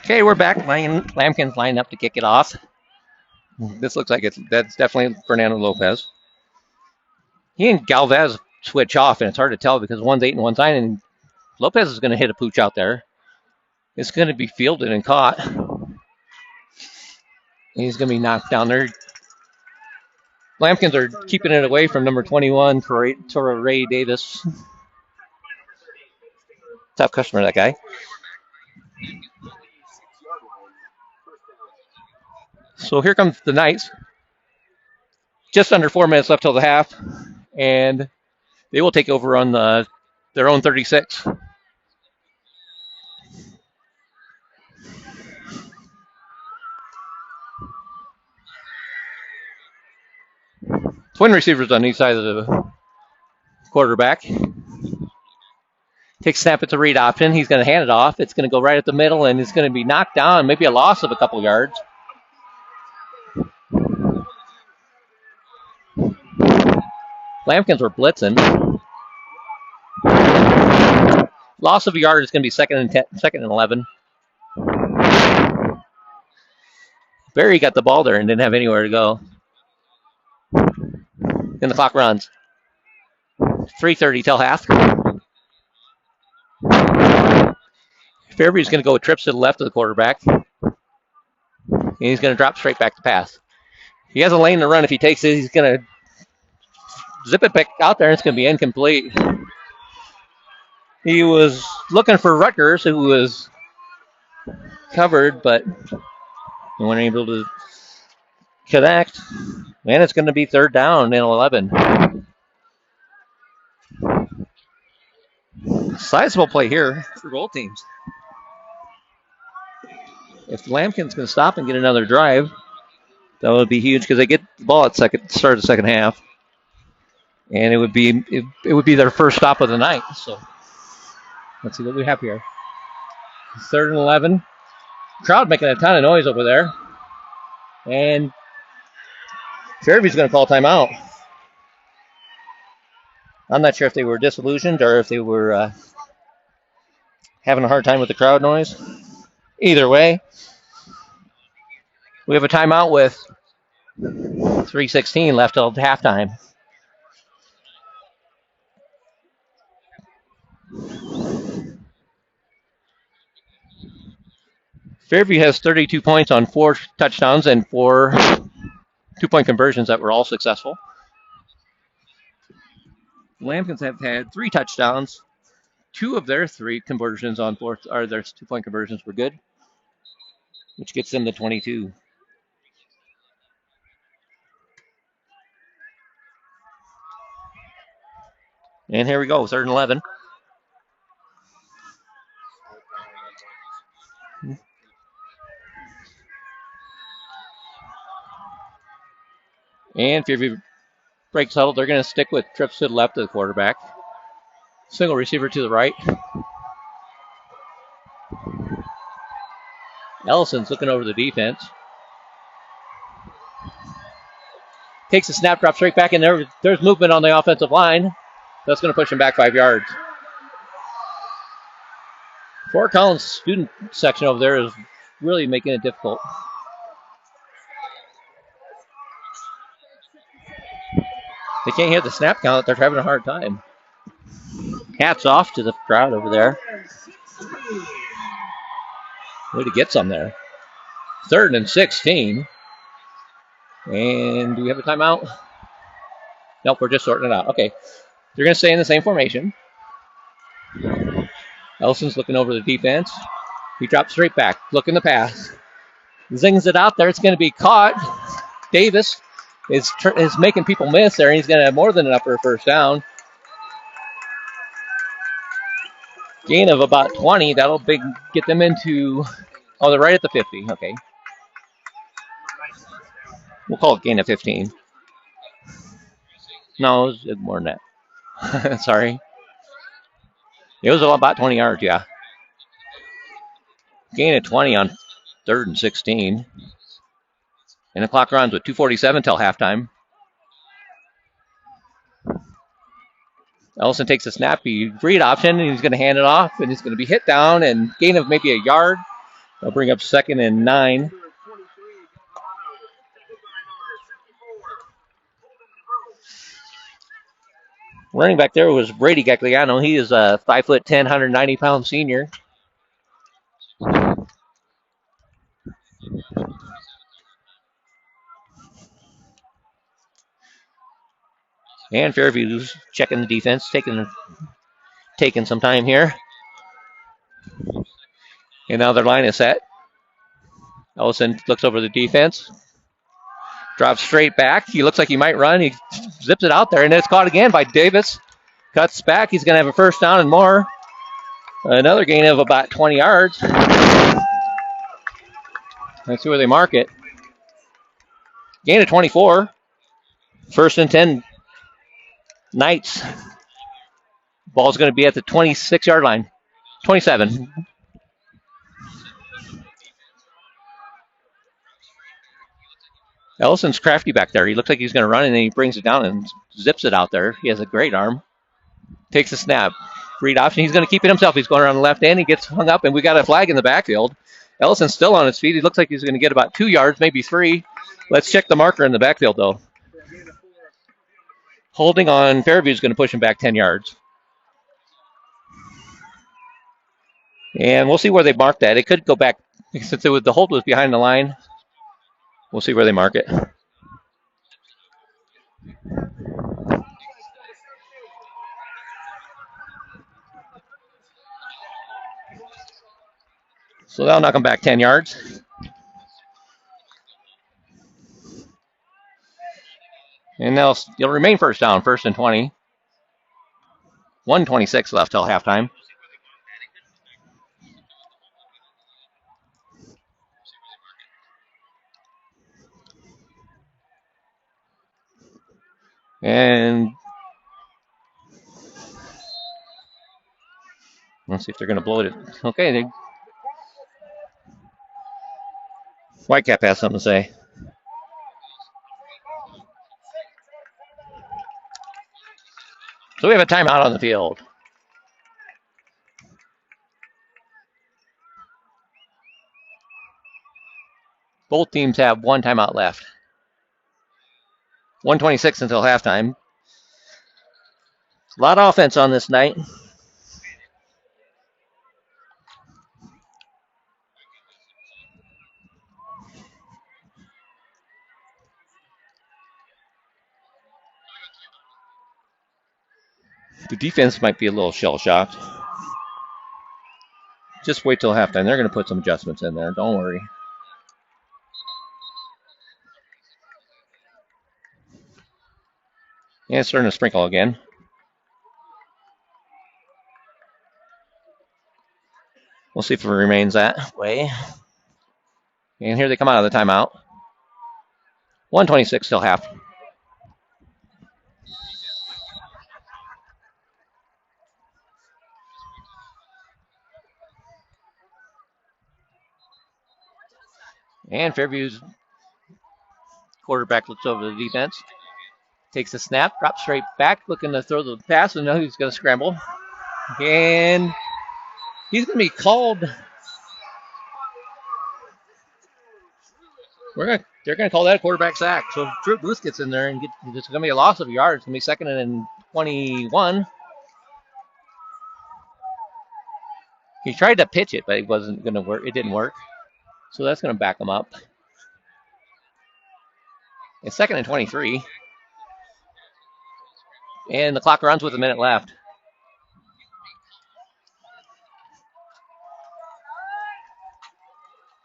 Okay, we're back. Lambkin's lining up to kick it off. This looks like that's definitely Fernando Lopez. He and Galvez switch off, and it's hard to tell because one's 8 and one's 9, and Lopez is going to hit a pooch out there. It's going to be fielded and caught. He's going to be knocked down there. Lambkins are keeping it away from number 21, Tora Ray Davis. Tough customer, that guy. So here comes the Knights. Just under 4 minutes left till the half, and they will take over on their own 36. Twin receivers on each side of the quarterback. Takes snap at the read option. He's going to hand it off. It's going to go right at the middle, and it's going to be knocked down, maybe a loss of a couple yards. Lambkins were blitzing. Loss of a yard is going to be second and 11. Barry got the ball there and didn't have anywhere to go. And the clock runs. 3:30 till half. Fairview's going to go with trips to the left of the quarterback. And he's going to drop straight back to pass. He has a lane to run. If he takes it, he's going to zip it back out there, and it's going to be incomplete. He was looking for Rutgers, who was covered, but he wasn't able to connect. And it's going to be 3rd down and 11. Sizable play here for both teams. If Lambkin's going to stop and get another drive, that would be huge because they get the ball at start of the second half, and it would be their first stop of the night. So let's see what we have here. 3rd and 11. Crowd making a ton of noise over there, and Fairview's going to call timeout. I'm not sure if they were disillusioned or if they were having a hard time with the crowd noise. Either way, we have a timeout with 3:16 left till halftime. Fairview has 32 points on 4 touchdowns and 4 2-point conversions that were all successful. Lambkins have had 3 touchdowns. 2 of their 3 conversions on 4 or their 2-point conversions were good, which gets them to 22. And here we go, 3rd and 11. And Fairview breaks huddle. They're going to stick with trips to the left of the quarterback. Single receiver to the right. Ellison's looking over the defense. Takes a snap, drops straight back, and there's movement on the offensive line. That's going to push him back 5 yards. Fort Collins student section over there is really making it difficult. They can't hit the snap count. They're having a hard time. Hats off to the crowd over there. Way to get some there. 3rd and 16. And do we have a timeout? Nope, we're just sorting it out. Okay. They're going to stay in the same formation. Ellison's looking over the defense. He drops straight back, looking to pass. Zings it out there. It's going to be caught. Davis is making people miss there, and he's going to have more than enough for a first down. Gain of about 20. That'll get them into, they're right at the 50. Okay. We'll call it gain of 15. No, it was more than that. Sorry. It was about 20 yards, yeah. Gain of 20 on 3rd and 16. And the clock runs with 2:47 till halftime. Ellison takes a snappy read option, and he's going to hand it off, and he's going to be hit down, and gain of maybe a yard. They'll bring up 2nd and 9. Running back there was Brady Gagliano. He is a 5'10", 190-pound senior. And Fairview's checking the defense, taking some time here. And now their line is set. Ellison looks over the defense. Drops straight back. He looks like he might run. He zips it out there, and it's caught again by Davis. Cuts back. He's going to have a first down and more. Another gain of about 20 yards. Let's see where they mark it. Gain of 24. 1st and 10. Knights. Ball's going to be at the 26-yard line. 27. Ellison's crafty back there. He looks like he's going to run, and then he brings it down and zips it out there. He has a great arm. Takes a snap. Read option. He's going to keep it himself. He's going around the left end. He gets hung up, and we got a flag in the backfield. Ellison's still on his feet. He looks like he's going to get about 2 yards, maybe 3. Let's check the marker in the backfield, though. Holding on Fairview is going to push him back 10 yards. And we'll see where they mark that. It could go back, since the hold was behind the line. We'll see where they mark it. So that'll knock them back 10 yards. And they'll remain first down, 1st and 20. 1:26 left till halftime. And let's see if they're going to blow it. Okay. Whitecap has something to say. So we have a timeout on the field. Both teams have one timeout left. 1:26 until halftime. A lot of offense on this night. The defense might be a little shell-shocked. Just wait till halftime. They're going to put some adjustments in there. Don't worry. Yeah, it's starting to sprinkle again. We'll see if it remains that way. And here they come out of the timeout. 1:26 till half. And Fairview's quarterback looks over the defense. Takes a snap, drops straight back, looking to throw the pass, and now he's going to scramble. And he's going to be called. They're going to call that a quarterback sack. So Drew Booth gets in there, and it's going to be a loss of yards. It's going to be 2nd and 21. He tried to pitch it, but it wasn't going to work. It didn't work. So that's going to back him up. It's 2nd and 23. And the clock runs with a minute left.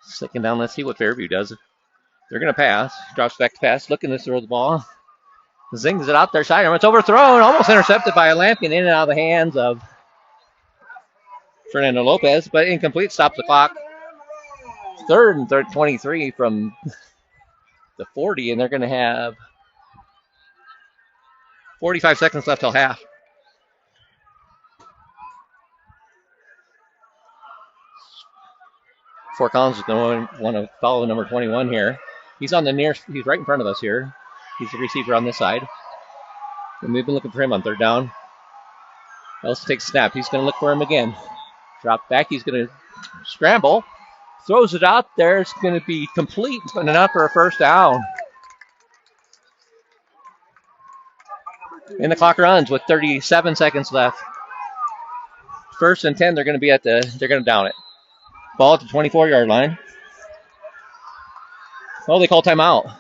Second down, let's see what Fairview does. They're going to pass. Drops back to pass, looking to throw the ball. Zings it out there, sidearm. It's overthrown, almost intercepted by a Lampkin, in and out of the hands of Fernando Lopez, but incomplete, stops the clock. 3rd and 23 from the 40, and they're going to have 45 seconds left till half. Fort Collins is going to want to follow number 21 here. He's on the near. He's right in front of us here. He's the receiver on this side. And we've been looking for him on 3rd down. Ellis takes a snap. He's going to look for him again. Drop back. He's going to scramble. Throws it out there. It's going to be complete, but enough for a 1st down. And the clock runs with 37 seconds left. 1st and 10. They're going to be at the. They're going to down it. Ball at the 24-yard line. Oh, they call timeout.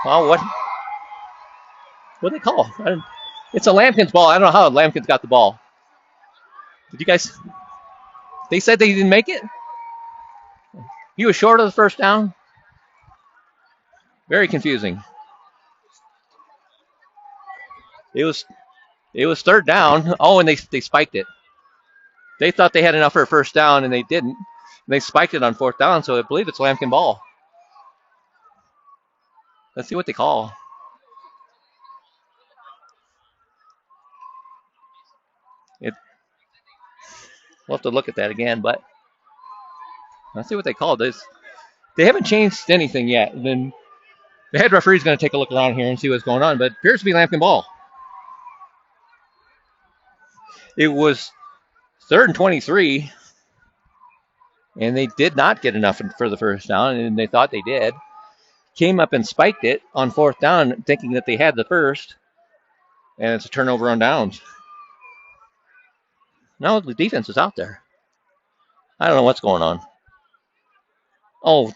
Oh, what do they call? It's a Lampkin's ball. I don't know how Lampkin's got the ball. Did you guys? They said they didn't make it? He was short of the 1st down? Very confusing. It was 3rd down. Oh, and they spiked it. They thought they had enough for a 1st down, and they didn't. They spiked it on 4th down, so I believe it's Lampkin ball. Let's see what they call. We'll have to look at that again, but let's see what they call this. They haven't changed anything yet. And then the head referee is going to take a look around here and see what's going on, but it appears to be Lampkin ball. It was 3rd and 23, and they did not get enough for the 1st down, and they thought they did. Came up and spiked it on 4th down, thinking that they had the 1st, and it's a turnover on downs. No, the defense is out there. I don't know what's going on. Oh,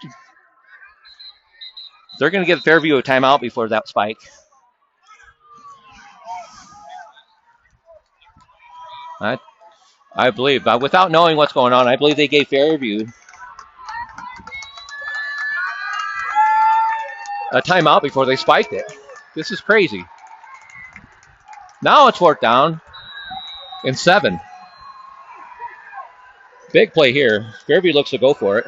they're going to give Fairview a timeout before that spike. I believe, but without knowing what's going on, I believe they gave Fairview a timeout before they spiked it. This is crazy. Now it's 4th down and 7. Big play here. Fairview looks to go for it.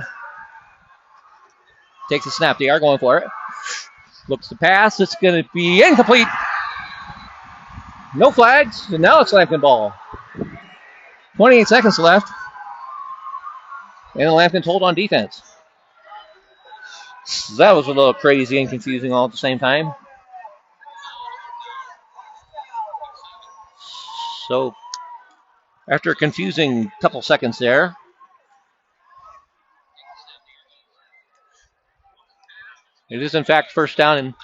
Takes a snap. They are going for it. Looks to pass. It's going to be incomplete. No flags. And now it's Lampkin ball. 28 seconds left. And the Lampkins hold on defense. So that was a little crazy and confusing all at the same time. So after a confusing couple seconds there, it is in fact 1st down and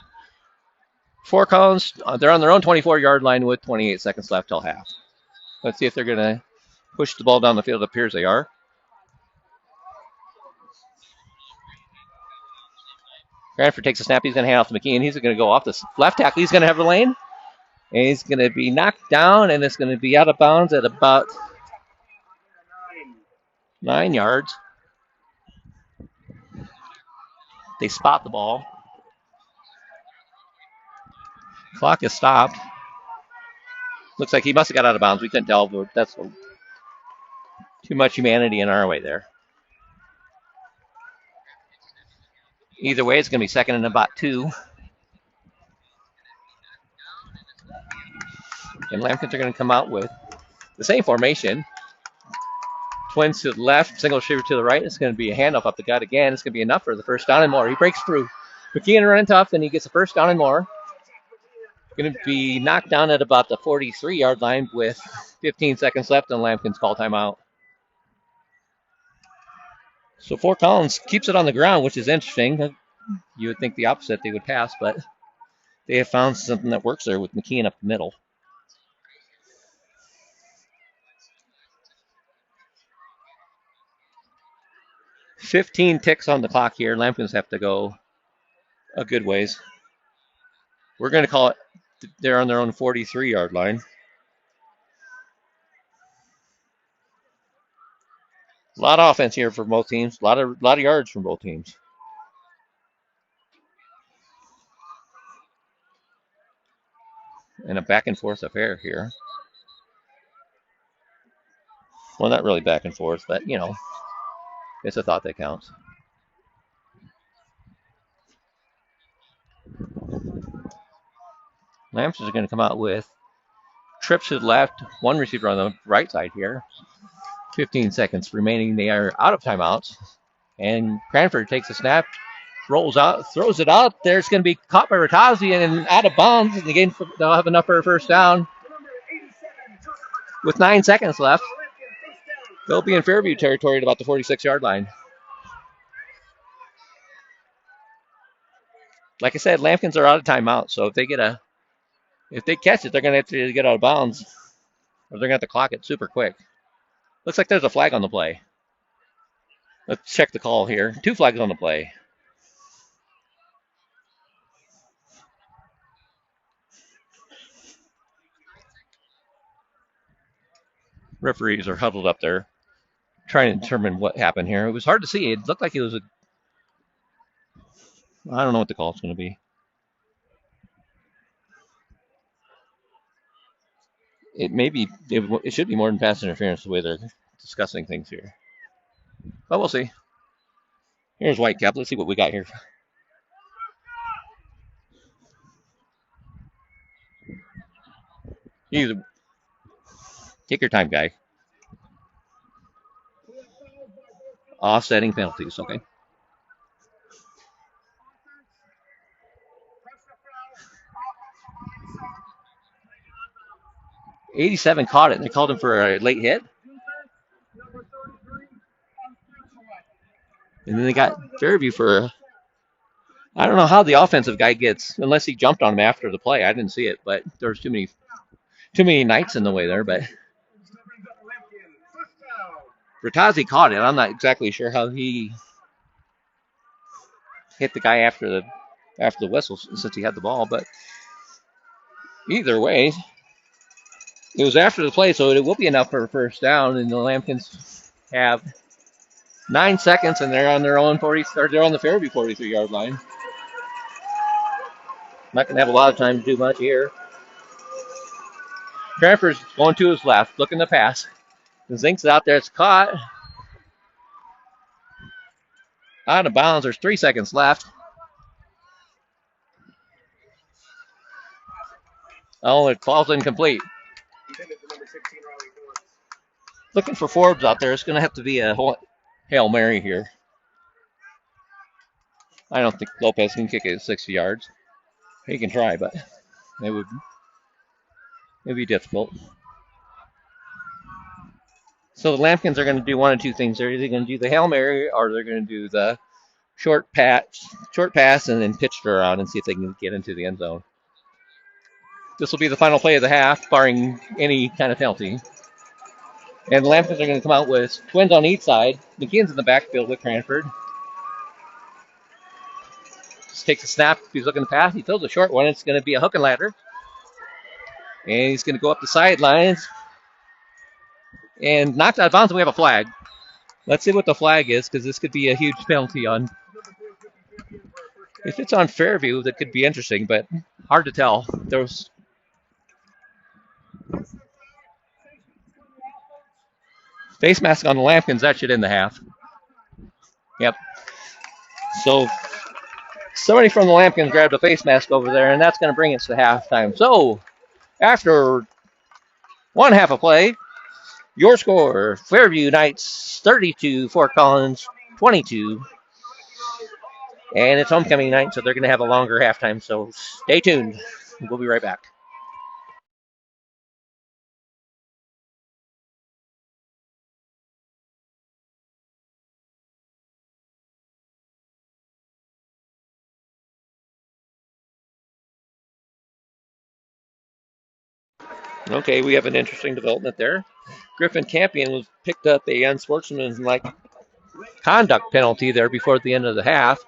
Fort Collins. They're on their own 24-yard line with 28 seconds left till half. Let's see if they're going to push the ball down the field. It appears they are. Cranford takes a snap. He's going to hand off to McKeon. He's going to go off the left tackle. He's going to have the lane. And he's going to be knocked down, and it's going to be out of bounds at about 9 yards. They spot the ball. Clock is stopped. Looks like he must have got out of bounds. We couldn't tell, but that's too much humanity in our way there. Either way, it's going to be 2nd and about 2. And Lampkins are going to come out with the same formation. Twins to the left, single receiver to the right. It's going to be a handoff up the gut again. It's going to be enough for the 1st down and more. He breaks through. McKeon running tough, and he gets a 1st down and more. Going to be knocked down at about the 43-yard line with 15 seconds left, and Lampkins call timeout. So Fort Collins keeps it on the ground, which is interesting. You would think the opposite, they would pass, but they have found something that works there with McKeon up the middle. 15 ticks on the clock here. Lambkins have to go a good ways. We're going to call it, they're on their own 43-yard line. A lot of offense here for both teams. A lot of yards from both teams. And a back and forth affair here. Well, not really back and forth, but, you know, it's a thought that counts. Lambkins are going to come out with trips to the left, one receiver on the right side here. 15 seconds remaining. They are out of timeouts. And Cranford takes a snap, rolls out, throws it out. There's going to be caught by Rattazzi and out of bounds. And again, they'll have enough for a first down. With 9 seconds left, they'll be in Fairview territory at about the 46-yard line. Like I said, Lambkins are out of timeout, so if they catch it, they're going to have to get out of bounds, or they're going to have to clock it super quick. Looks like there's a flag on the play. Let's check the call here. 2 flags on the play. Referees are huddled up there trying to determine what happened here. It was hard to see. It looked like it was I don't know what the call is going to be. It should be more than pass interference the way they're discussing things here. But we'll see. Here's Whitecap. Let's see what we got here. Take your time, guy. Offsetting penalties, okay. '87 caught it, and they called him for a late hit. And then they got Fairview for I don't know how the offensive guy gets, unless he jumped on him after the play. I didn't see it, but there was too many knights in the way there. But Rattazzi caught it. I'm not exactly sure how he hit the guy after the whistle since he had the ball, but either way, it was after the play, so it will be enough for a first down. And the Lambkins have 9 seconds, and they're on their own they're on the Fairview 43-yard line. Not going to have a lot of time to do much here. Cranford's going to his left, looking to pass. Zink's out there. It's caught. Out of bounds. There's 3 seconds left. Oh, it falls incomplete. Looking for Forbes out there. It's going to have to be a Hail Mary here. I don't think Lopez can kick it at 60 yards. He can try, but it'd be difficult. So the Lambkins are going to do one of two things. They're either going to do the Hail Mary or they're going to do the short pass and then pitch it around and see if they can get into the end zone. This will be the final play of the half, barring any kind of penalty. And the Lambkins are going to come out with twins on each side. McKeon's in the backfield with Cranford. Just takes a snap. He's looking to pass. He throws a short one. It's going to be a hook and ladder. And he's going to go up the sidelines. And knocked out of bounds, and we have a flag. Let's see what the flag is, because this could be a huge penalty on. If it's on Fairview, that could be interesting, but hard to tell. There's face mask on the Lambkins. That should end the half. Yep. So somebody from the Lambkins grabbed a face mask over there, and that's going to bring us to halftime. So after one half of play, your score, Fairview Knights 32, Fort Collins 22. And it's homecoming night, so they're going to have a longer halftime. So stay tuned. We'll be right back. Okay, we have an interesting development there. Griffin Campion was picked up a unsportsmanlike conduct penalty there before the end of the half,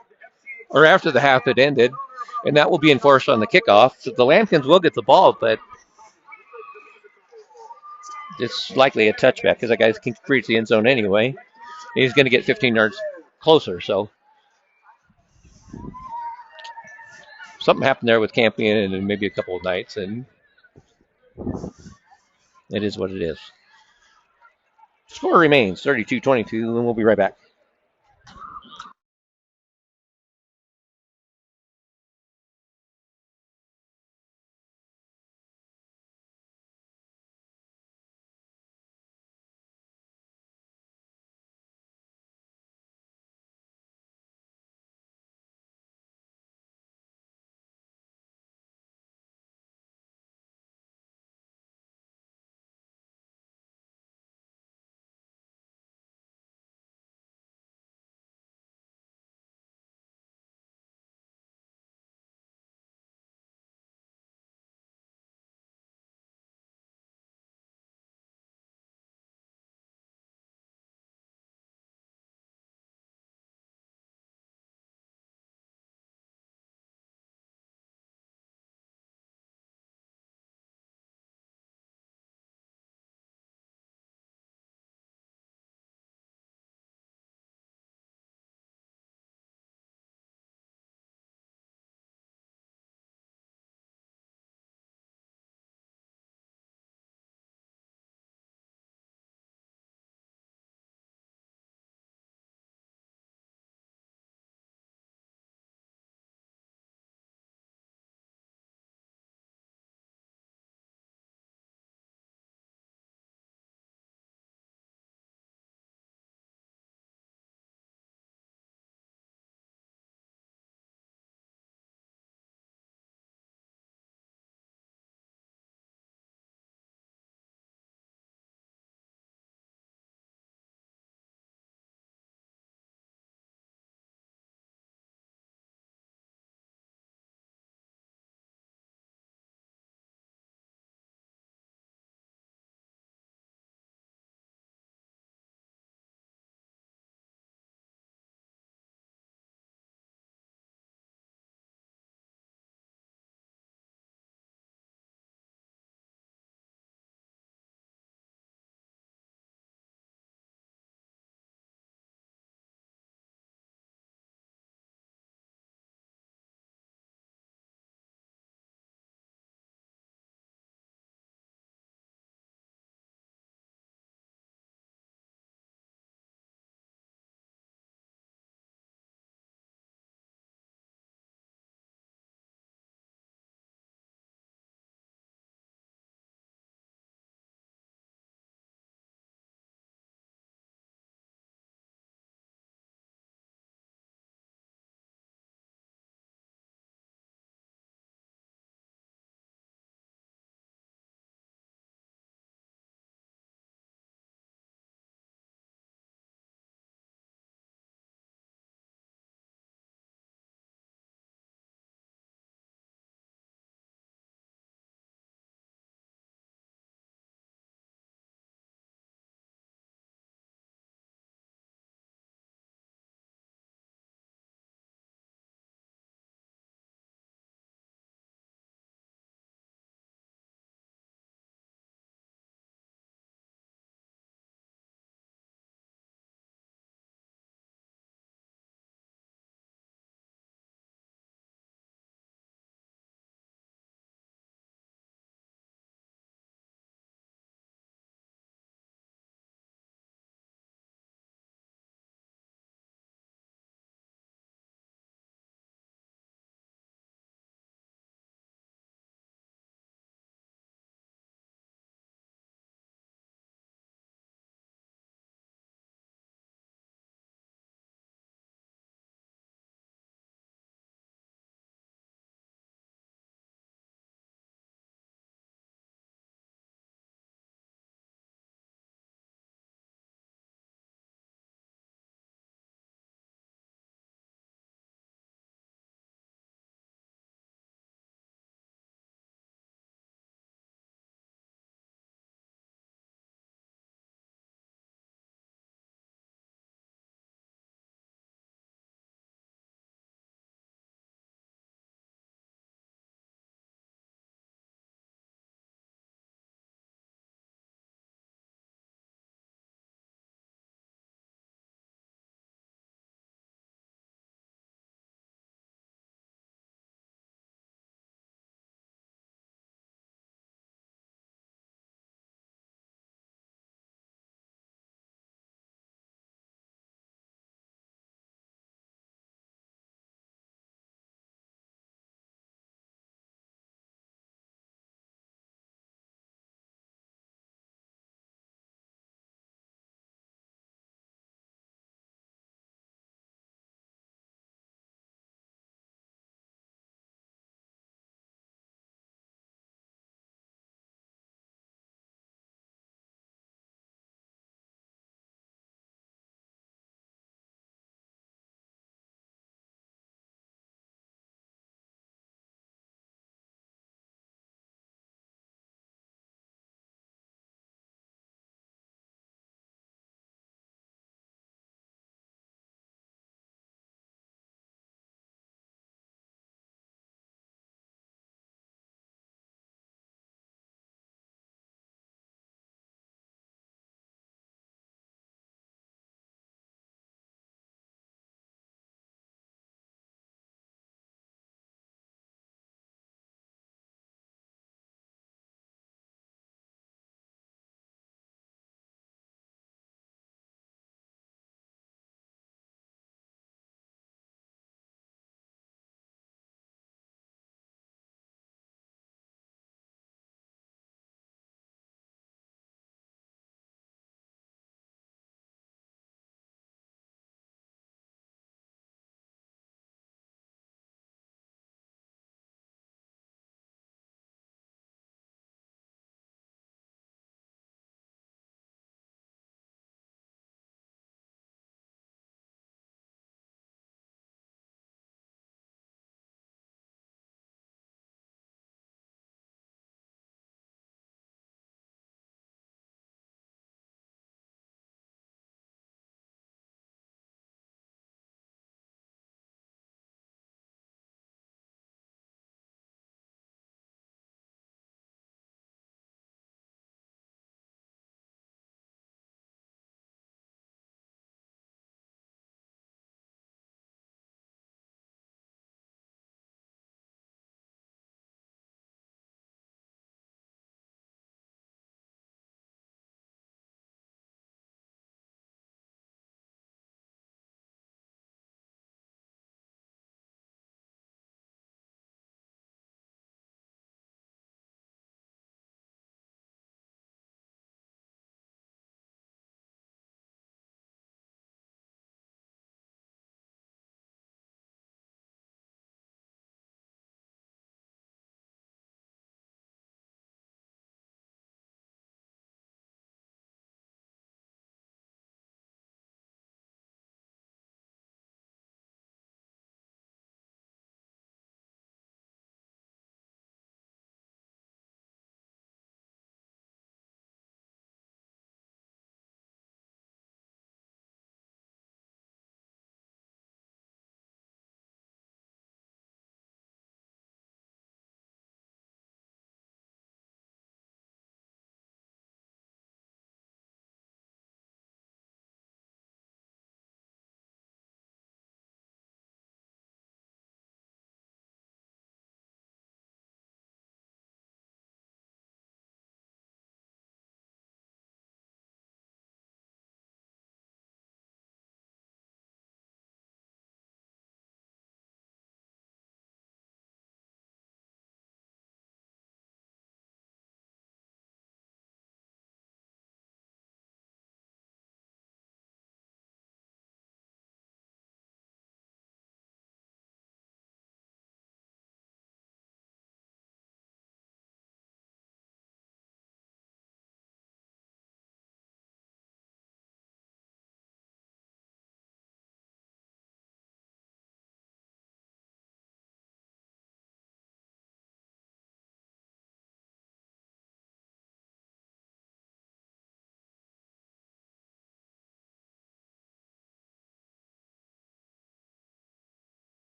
or after the half had ended, and that will be enforced on the kickoff. So the Lambkins will get the ball, but it's likely a touchback because that guy can reach the end zone anyway. He's going to get 15 yards closer, so something happened there with Campion and maybe a couple of nights, and it is what it is. Score remains 32-22, and we'll be right back.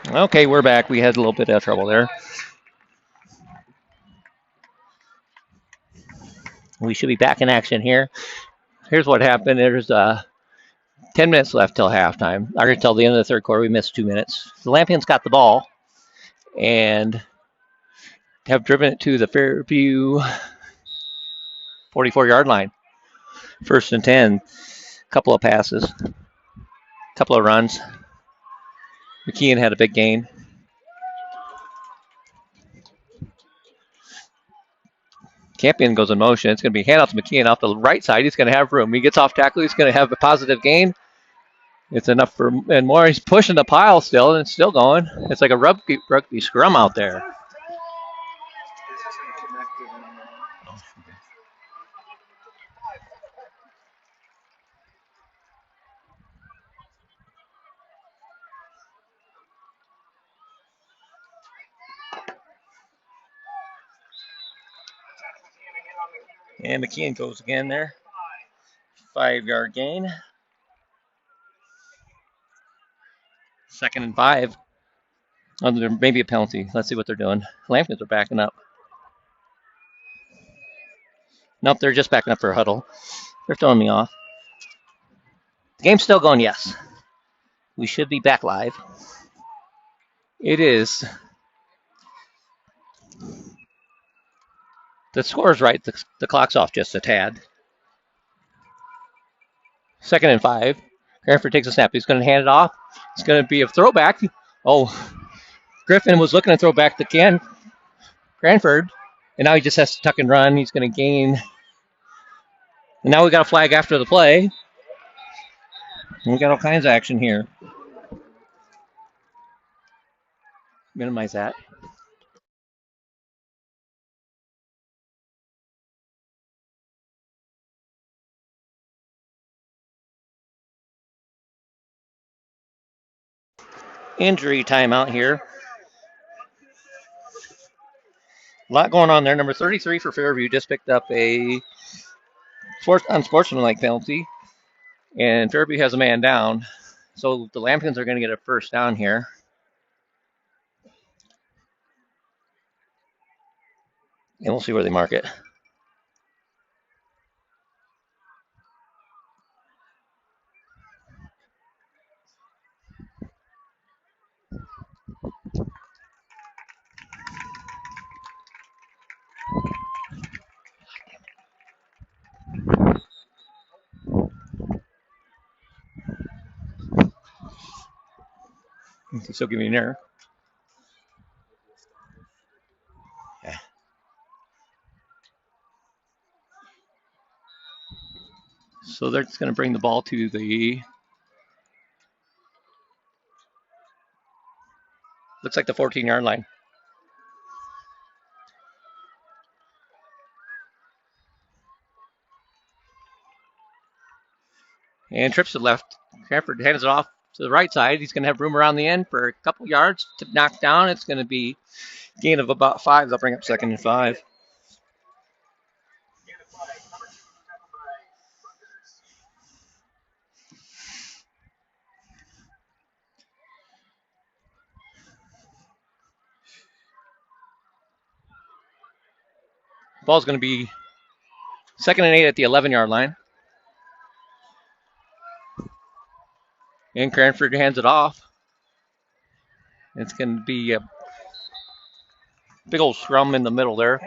Okay, we're back. We had a little bit of trouble there. We should be back in action here. Here's what happened. There's 10 minutes left till halftime. Or until the end of the third quarter. We missed 2 minutes. The Lampions got the ball and have driven it to the Fairview 44-yard line. 1st and 10. Couple of passes. Couple of runs. McKeon had a big gain. Campion goes in motion. It's going to be hand off to McKeon off the right side. He's going to have room. He gets off tackle. He's going to have a positive gain. It's enough for and more. He's pushing the pile still, and it's still going. It's like a rugby scrum out there. And McKeon goes again there. 5-yard gain. 2nd and 5. Oh, there may be a penalty. Let's see what they're doing. Lampions are backing up. Nope, they're just backing up for a huddle. They're throwing me off. The game's still going, yes. We should be back live. It is. The score's right. The clock's off just a tad. 2nd and 5. Cranford takes a snap. He's going to hand it off. It's going to be a throwback. Oh, Griffin was looking to throw back to Cranford, and now he just has to tuck and run. He's going to gain. And now we got a flag after the play. And we got all kinds of action here. Minimize that. Injury timeout here. A lot going on there. Number 33 for Fairview just picked up a unsportsmanlike penalty. And Fairview has a man down. So the Lampions are going to get a 1st down here. And we'll see where they mark it. Still give me an error. Yeah. So they're just going to bring the ball to the. Looks like the 14-yard line. And trips to the left. Cranford hands it off to the right side. He's going to have room around the end for a couple yards to knock down. It's going to be a gain of about 5. They'll bring up 2nd and 5. Ball's going to be 2nd and 8 at the 11-yard line. And Cranford hands it off. It's going to be a big old scrum in the middle there.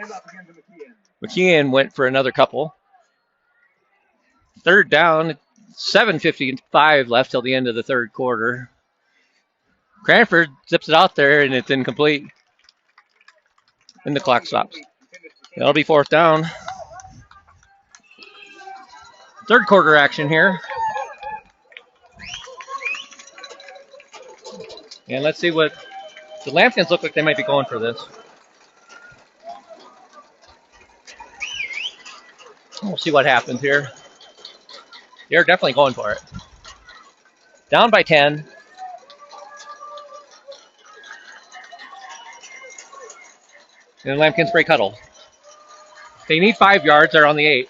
McKeon went for another couple. 3rd down, 7:55 left till the end of the 3rd quarter. Cranford zips it out there, and it's incomplete. And the clock stops. That'll be 4th down. 3rd quarter action here. And let's see what the Lampions look like. They might be going for this. We'll see what happens here. They're definitely going for it. Down by 10. And the Lampions break huddle. They need 5 yards. They're on the 8.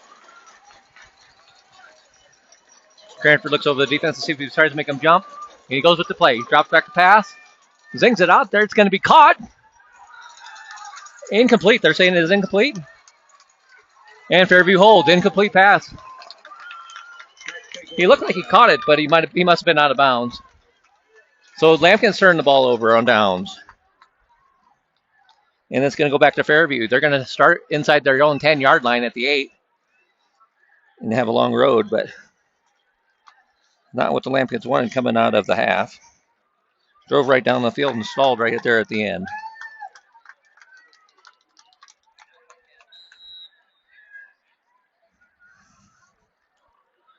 Cranford looks over the defense to see if he tries to make them jump. And he goes with the play. He drops back to pass. Zings it out there. It's going to be caught. Incomplete. They're saying it is incomplete. And Fairview holds. Incomplete pass. He looked like he caught it, but he must have been out of bounds. So Lampkin's turned the ball over on downs. And it's going to go back to Fairview. They're going to start inside their own 10-yard line at the 8 and have a long road, but not what the Lampkins wanted coming out of the half. Drove right down the field and stalled right there at the end.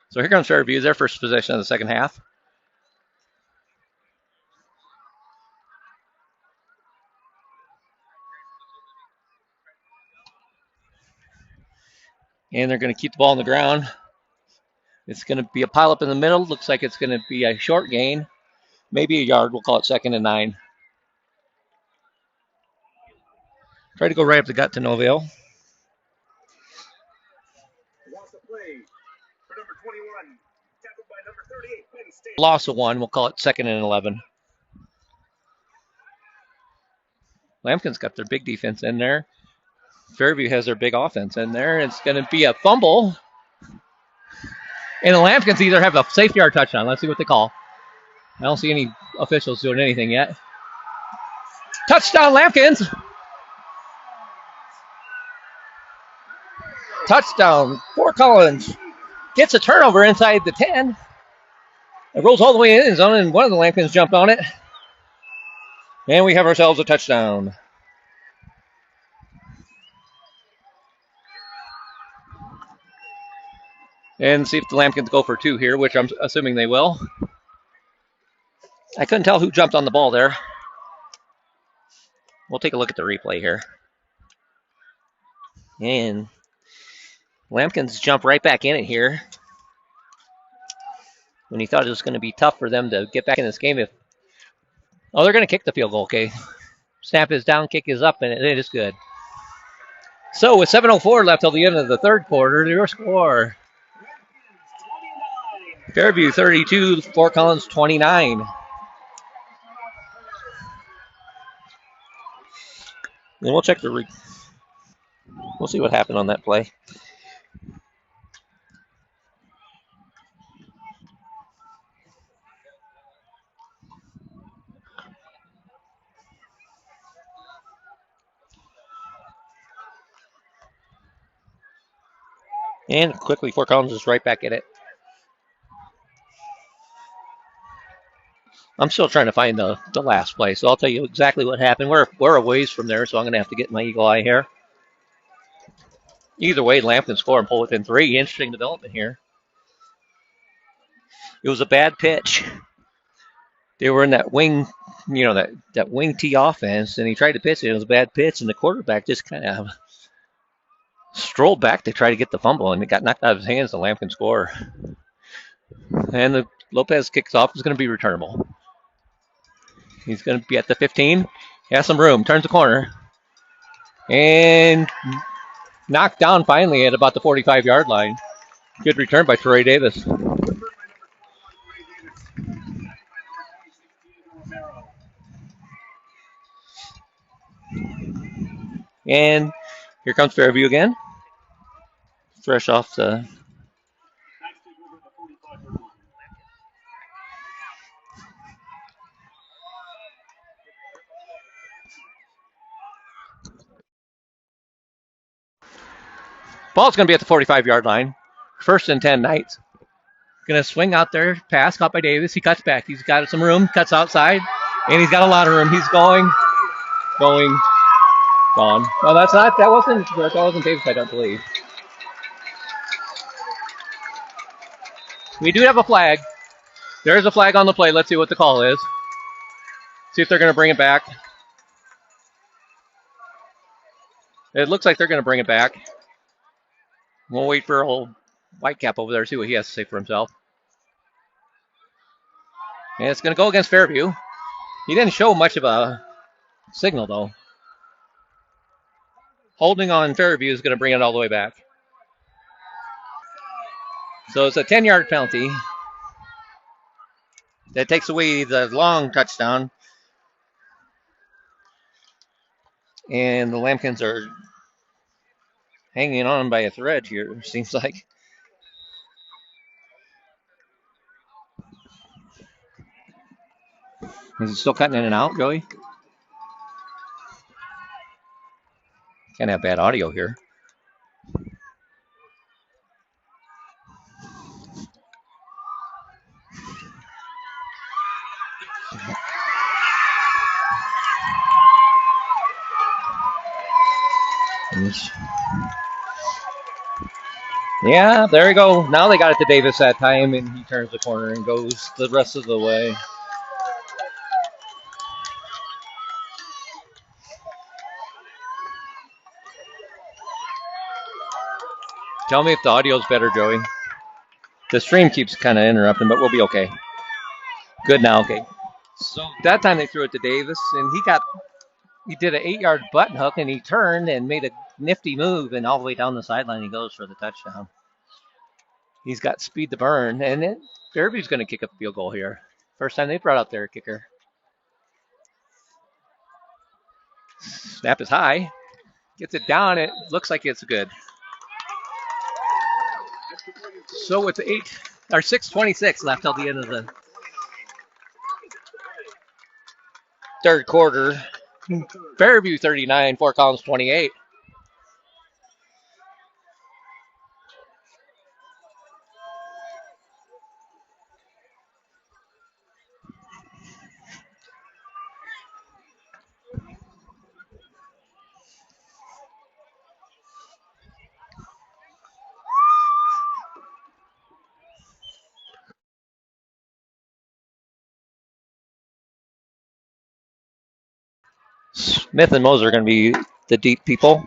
So here comes Fairview, their first possession of the second half. And they're going to keep the ball on the ground. It's going to be a pile up in the middle. Looks like it's going to be a short gain. Maybe a yard. We'll call it 2nd and 9. Try to go right up the gut to no avail. Loss of 1. We'll call it 2nd and 11. Lampkin's got their big defense in there. Fairview has their big offense in there. It's going to be a fumble. And the Lampkins either have a safety or a touchdown. Let's see what they call. I don't see any officials doing anything yet. Touchdown, Lampkins. Touchdown. Fort Collins gets a turnover inside the 10. It rolls all the way in his zone, and one of the Lampkins jumped on it. And we have ourselves a touchdown. And see if the Lampkins go for 2 here, which I'm assuming they will. I couldn't tell who jumped on the ball there. We'll take a look at the replay here. And Lampkins jump right back in it here. When he thought it was going to be tough for them to get back in this game. They're going to kick the field goal, okay. Snap is down, kick is up, and it is good. So with 7:04 left till the end of the third quarter, your score. Fairview 32, Fort Collins 29. And we'll check we'll see what happened on that play. And quickly, Fort Collins is right back at it. I'm still trying to find the last play, so I'll tell you exactly what happened. We're a ways from there, so I'm going to have to get my eagle eye here. Either way, Lampkin score and pull within 3. Interesting development here. It was a bad pitch. They were in that wing, that wing T offense, and he tried to pitch it. It was a bad pitch, and the quarterback just kind of strolled back to try to get the fumble, and it got knocked out of his hands. The Lampkin score. And the Lopez kicks off. It's going to be returnable. He's going to be at the 15. He has some room. Turns the corner. And knocked down finally at about the 45-yard line. Good return by Troy Davis. And here comes Fairview again. Fresh off the... Ball's going to be at the 45-yard line. 1st and 10 Knights. Going to swing out there. Pass caught by Davis. He cuts back. He's got some room. Cuts outside. And he's got a lot of room. He's going. Gone. No, that wasn't Davis, I don't believe. We do have a flag. There's a flag on the play. Let's see what the call is. See if they're going to bring it back. It looks like they're going to bring it back. We'll wait for old Whitecap over there, see what he has to say for himself. And it's going to go against Fairview. He didn't show much of a signal, though. Holding on Fairview is going to bring it all the way back. So it's a 10-yard penalty. That takes away the long touchdown. And the Lambkins are hanging on by a thread here, seems like. Is it still cutting in and out, Joey? Can't have bad audio here. Yeah, there we go. Now they got it to Davis that time, and he turns the corner and goes the rest of the way. Tell me if the audio's better, Joey. The stream keeps kind of interrupting, but we'll be okay. Good now, okay. So that time they threw it to Davis, and he did an 8-yard button hook, and he turned and made a nifty move, and all the way down the sideline he goes for the touchdown. He's got speed to burn, and then Fairview's going to kick up a field goal here. First time they brought out their kicker. Snap is high. Gets it down. It looks like it's good. So it's 6:26 left till the end of the third quarter. Fairview 39, Fort Collins 28. Smith and Moser are going to be the deep people.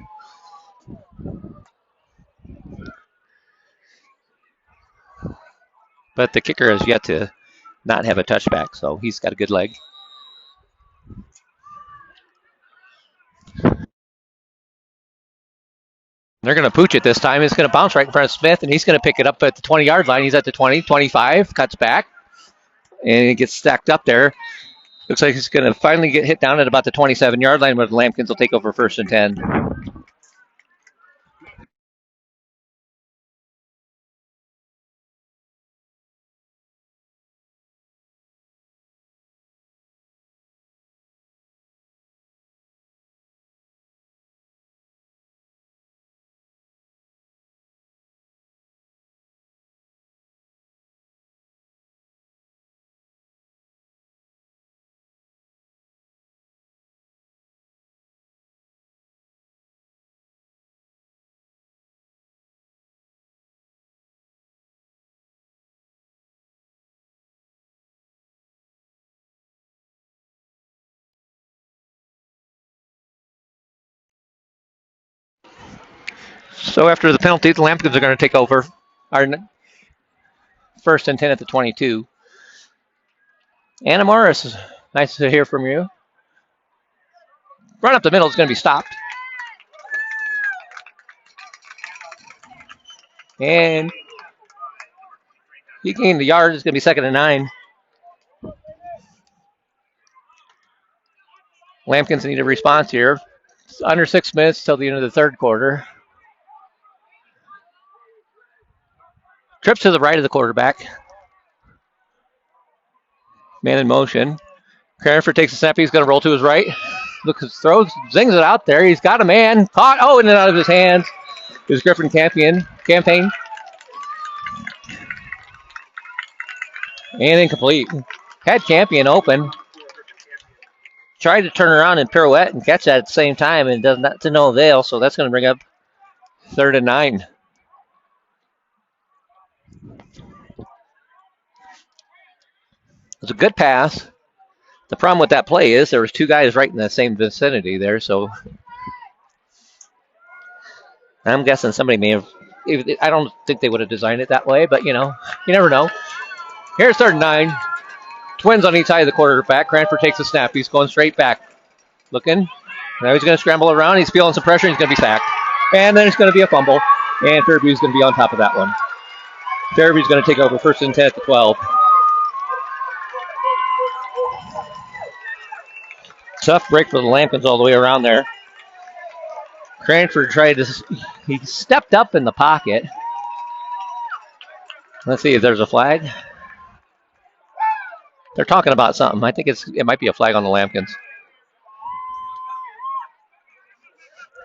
But the kicker has yet to not have a touchback, so he's got a good leg. They're going to pooch it this time. It's going to bounce right in front of Smith, and he's going to pick it up at the 20-yard line. He's at the 20, 25, cuts back, and it gets stacked up there. Looks like he's going to finally get hit down at about the 27-yard line, where the Lambkins will take over 1st and 10. So after the penalty, the Lambkins are going to take over our 1st and 10 at the 22. Anna Morris, nice to hear from you. Run up the middle is going to be stopped. And he gained the yard. It's going to be 2nd and 9. Lambkins need a response here. It's under 6 minutes till the end of the third quarter. Trips to the right of the quarterback. Man in motion. Cranford takes a snap. He's going to roll to his right. Looks, throws, zings it out there. He's got a man. Caught. Oh, in and out of his hands. It was Griffin Campaign. And incomplete. Had Campion open. Tried to turn around and pirouette and catch that at the same time, and does not to no avail. So that's going to bring up 3rd and 9. It was a good pass. The problem with that play is there was 2 guys right in the same vicinity there, so I'm guessing somebody may have. I don't think they would have designed it that way, but you never know. Here's 3rd and 9. Twins on each side of the quarterback. Cranford takes a snap. He's going straight back. Looking. Now he's going to scramble around. He's feeling some pressure. He's going to be sacked. And then it's going to be a fumble. And Fairview's going to be on top of that one. Fairview's going to take over 1st and 10 at the 12. Tough break for the Lambkins all the way around there. Cranford he stepped up in the pocket. Let's see if there's a flag. They're talking about something. I think it might be a flag on the Lambkins.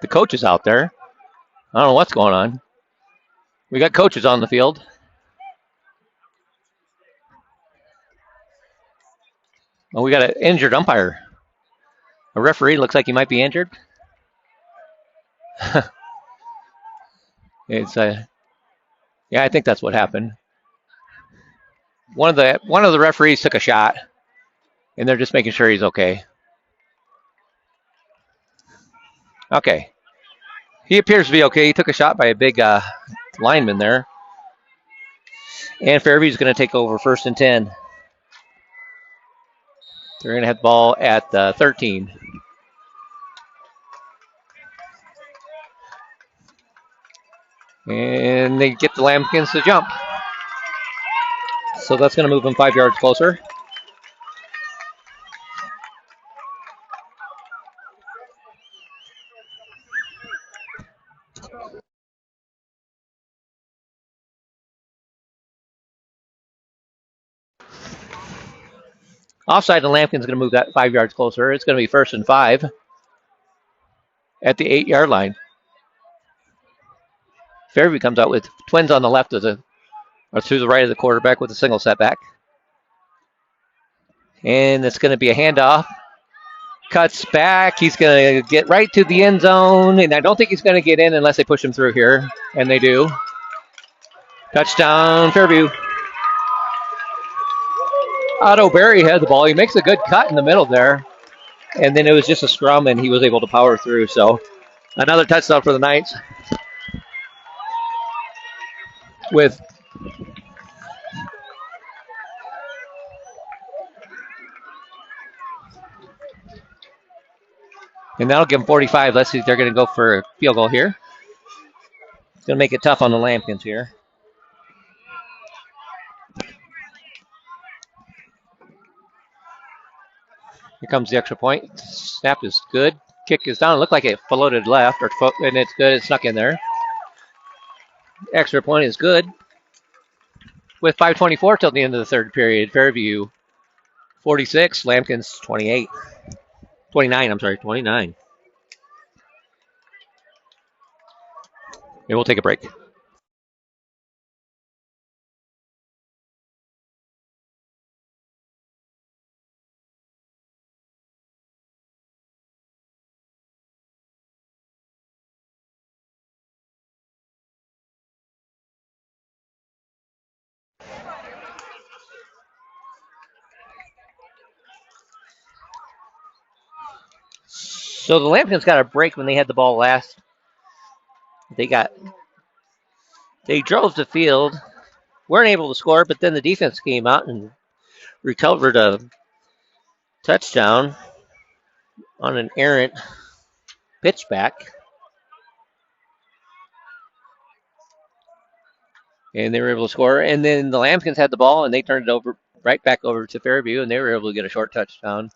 The coach is out there. I don't know what's going on. We got coaches on the field. Oh, we got an injured umpire. A referee looks like he might be injured. Yeah, I think that's what happened. One of the referees took a shot, and they're just making sure he's okay. Okay. He appears to be okay. He took a shot by a big lineman there. And Fairview's going to take over 1st and 10. They're going to have the ball at 13. And they get the Lambkins to jump. So that's going to move them 5 yards closer. Offside, the Lambkins going to move that 5 yards closer. It's going to be 1st and 5 at the 8-yard line. Fairview comes out with twins on the left or to the right of the quarterback with a single setback. And it's going to be a handoff. Cuts back. He's going to get right to the end zone. And I don't think he's going to get in unless they push him through here. And they do. Touchdown, Fairview. Otto Berry had the ball. He makes a good cut in the middle there. And then it was just a scrum, and he was able to power through. So another touchdown for the Knights. And that'll give them 45. Let's see if they're going to go for a field goal here. It's going to make it tough on the Lambkins here. Here comes the extra point. Snap is good. Kick is down. It looked like it floated left, and it's good. It snuck in there. Extra point is good. With 5:24 till the end of the third period, Fairview 46, Lambkins 28. 29. And we'll take a break. So the Lambkins got a break when they had the ball last. They drove the field, weren't able to score, but then the defense came out and recovered a touchdown on an errant pitchback. And they were able to score. And then the Lambkins had the ball, and they turned it right back over to Fairview, and they were able to get a short touchdown.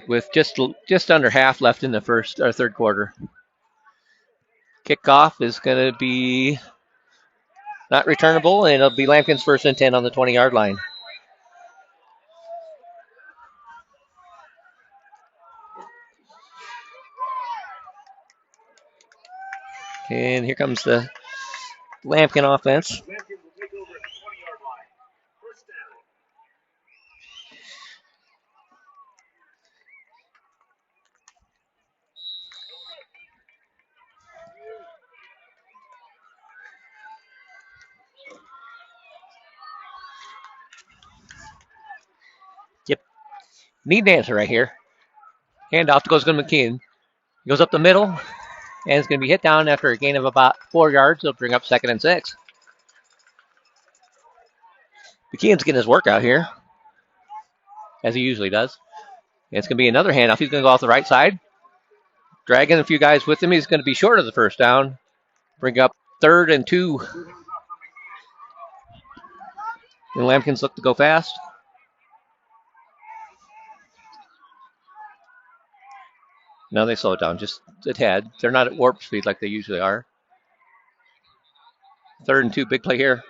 With just under half left in the third quarter. Kickoff is going to be not returnable, and it'll be Lambkins 1st and 10 on the 20-yard line. And here comes the Lambkin offense. Yep. Neat answer right here. Handoff goes to McKeon. Goes up the middle, and it's going to be hit down after a gain of about 4 yards. It'll bring up 2nd and 6. McKeon's getting his work out here, as he usually does. And it's going to be another handoff. He's going to go off the right side. Dragging a few guys with him. He's going to be short of the first down. Bring up 3rd and 2. And Lambkins look to go fast. Now they slow it down just a tad. They're not at warp speed like they usually are. 3rd and 2, big play here.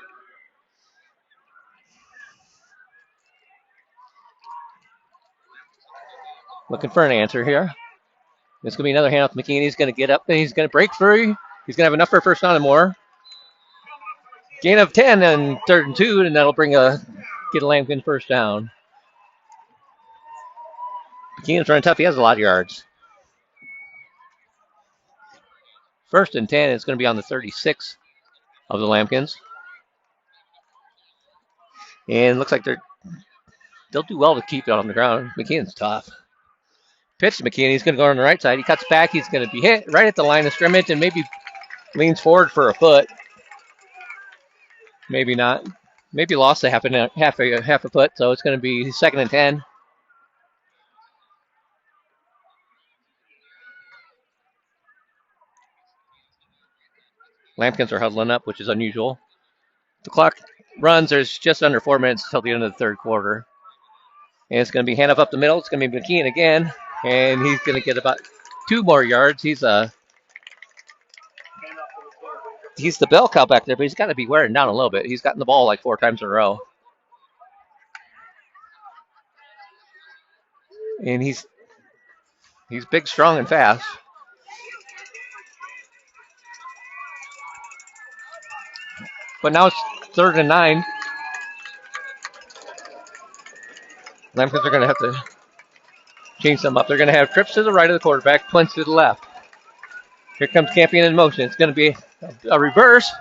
Looking for an answer here. It's going to be another handoff to McKean. He's going to get up and he's going to break free. He's going to have enough for a first down and more. Gain of 10 and 3rd and 2, and that'll get a Lambkin first down. McKean's running tough. He has a lot of yards. 1st and 10 is going to be on the 36 of the Lambkins. And looks like they'll do well to keep it on the ground. McKean's tough. Pitch to McKean. He's going to go on the right side. He cuts back. He's going to be hit right at the line of scrimmage and maybe leans forward for a foot. Maybe not. Maybe lost a half a foot, so it's going to be 2nd and 10. Lambkins are huddling up, which is unusual. The clock runs. There's just under 4 minutes until the end of the 3rd quarter. And it's going to be handoff up the middle. It's going to be McKean again. And he's going to get about 2 more yards. He's the bell cow back there, but he's got to be wearing down a little bit. He's gotten the ball like 4 times in a row. And he's big, strong, and fast. But now it's 3rd and 9. Lambkins are going to have to change them up. They're going to have trips to the right of the quarterback, punts to the left. Here comes Campion in motion. It's going to be a reverse.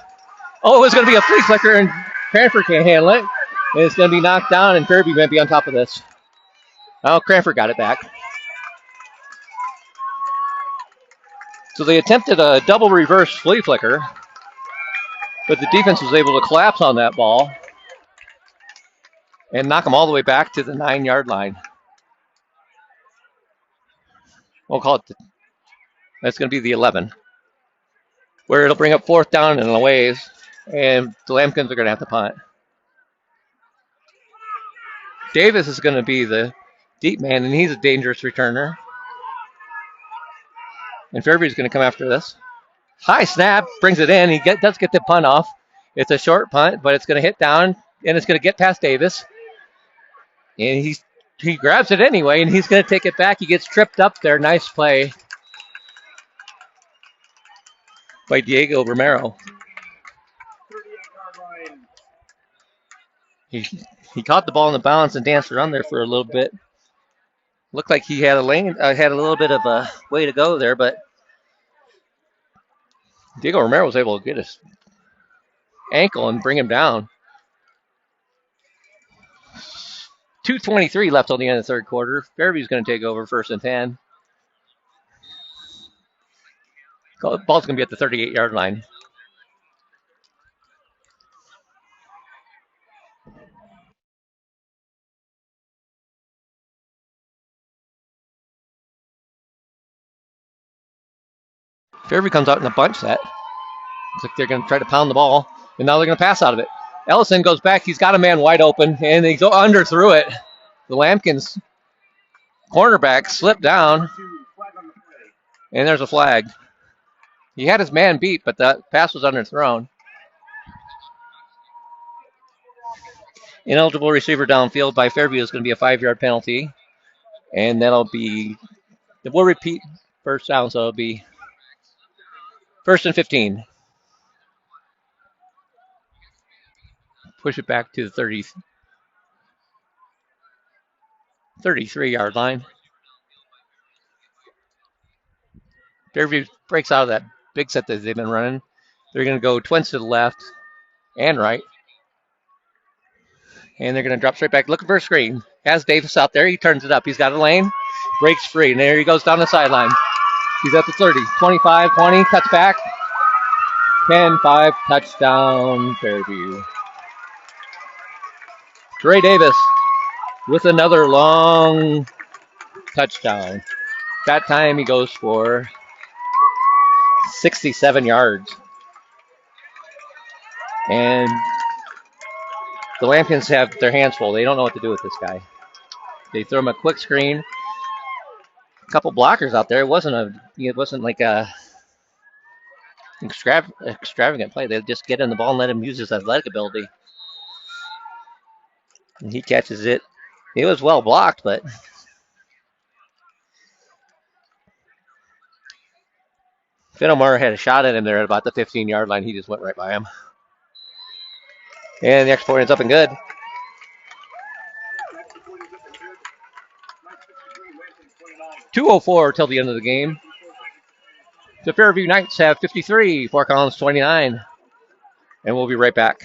Oh, it's going to be a flea flicker, and Cranford can't handle it. And it's going to be knocked down, and Fairview might be on top of this. Oh, Cranford got it back. So they attempted a double reverse flea flicker, but the defense was able to collapse on that ball and knock them all the way back to the 9-yard line. We'll call it, that's going to be the 11, where it'll bring up 4th down and a ways, and the Lambkins are going to have to punt. Davis is going to be the deep man, and he's a dangerous returner. And Fairview's going to come after this. High snap, brings it in. He does get the punt off. It's a short punt, but it's going to hit down, and it's going to get past Davis. And he grabs it anyway, and he's going to take it back. He gets tripped up there. Nice play by Diego Romero. He caught the ball in the balance and danced around there for a little bit. Looked like he had a little bit of a way to go there, but Diego Romero was able to get his ankle and bring him down. 2:23 left on the end of the 3rd quarter. Fairview's going to take over 1st and 10. Ball's going to be at the 38-yard line. Fairview comes out in a bunch set. Looks like they're going to try to pound the ball, and now they're going to pass out of it. Ellison goes back. He's got a man wide open, and they go under through it. The Lambkins cornerback slipped down, and there's a flag. He had his man beat, but the pass was underthrown. Ineligible receiver downfield by Fairview is going to be a 5-yard penalty, and we'll repeat first down, so it'll be 1st and 15. Push it back to the 33-yard line. Fairview breaks out of that big set that they've been running. They're going to go twins to the left and right. And they're going to drop straight back, looking for a screen. Has Davis out there. He turns it up. He's got a lane. Breaks free. And there he goes down the sideline. He's at the 30. 25, 20. Cuts back. 10-5. Touchdown, Fairview. Trey Davis with another long touchdown. That time he goes for 67 yards. And the Lambkins have their hands full. They don't know what to do with this guy. They throw him a quick screen. couple blockers out there. It wasn't like a extravagant play. They just get in the ball and let him use his athletic ability. And he catches it. It was well blocked, but Finnelmar had a shot at him there at about the 15-yard line. He just went right by him. And the extra point is up and good. .204 till the end of the game. The Fairview Knights have 53, Fort Collins 29. And we'll be right back.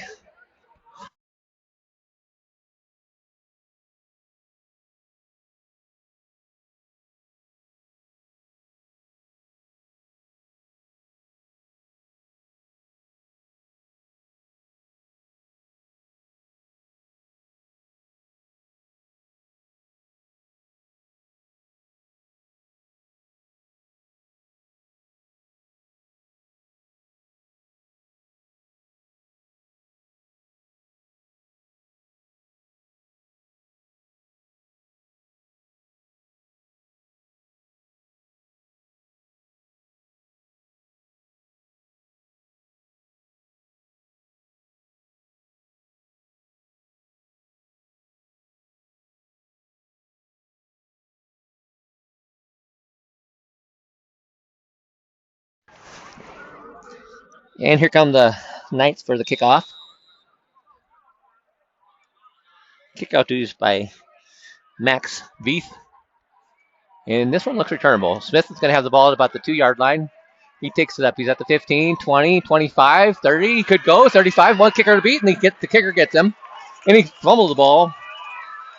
And here come the Knights for the kickoff. Kickout duties by Max Veith. And this one looks returnable. Smith is going to have the ball at about the 2-yard line. He takes it up. He's at the 15, 20, 25, 30. He could go 35. One kicker to beat, and the kicker gets him. And he fumbled the ball.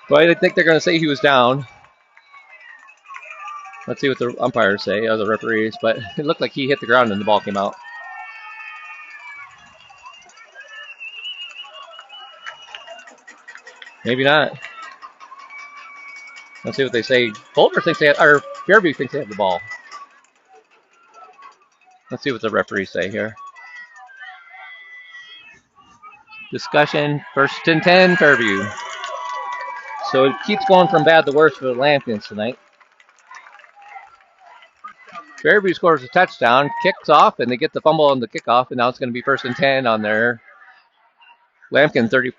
But I think they're going to say he was down. Let's see what the umpires say, or the referees. But it looked like he hit the ground and the ball came out. Maybe not. Let's see what they say. Boulder thinks they have, or Fairview thinks they have the ball. Let's see what the referees say here. Discussion, 1st and 10, Fairview. So it keeps going from bad to worse for the Lambkins tonight. Fairview scores a touchdown, kicks off, and they get the fumble on the kickoff, and now it's going to be 1st and 10 on their Lambkin 30.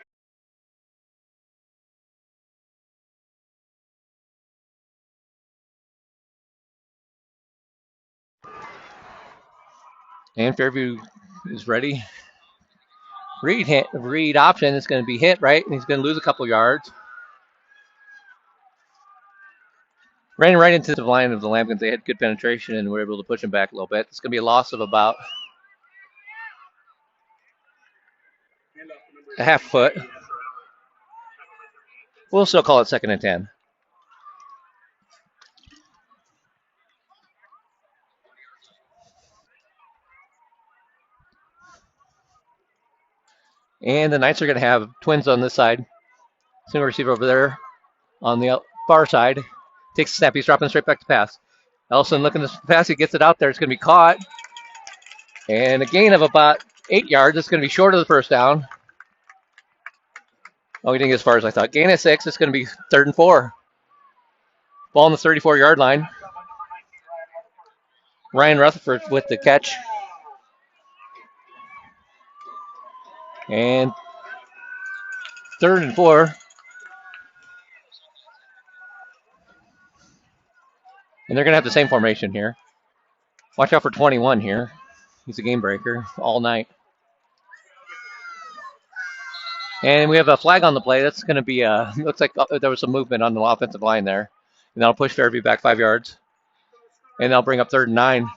And Fairview is ready. Reed option is going to be hit, right? And he's going to lose a couple yards. Ran right into the line of the Lambkins. They had good penetration and were able to push him back a little bit. It's going to be a loss of about a half foot. We'll still call it 2nd and 10. And the Knights are going to have twins on this side. Single receiver over there on the far side. Takes a snap. He's dropping straight back to pass. Ellison looking to pass. He gets it out there. It's going to be caught. And a gain of about 8 yards. It's going to be short of the first down. Oh, he didn't get as far as I thought. Gain of 6. It's going to be 3rd and 4. Ball on the 34-yard line. Ryan Rutherford with the catch. And 3rd and 4. And they're going to have the same formation here. Watch out for 21 here. He's a game breaker all night. And we have a flag on the play. That's going to be, looks like there was some movement on the offensive line there. And that'll push Fairview back 5 yards. And they'll bring up 3rd and 9.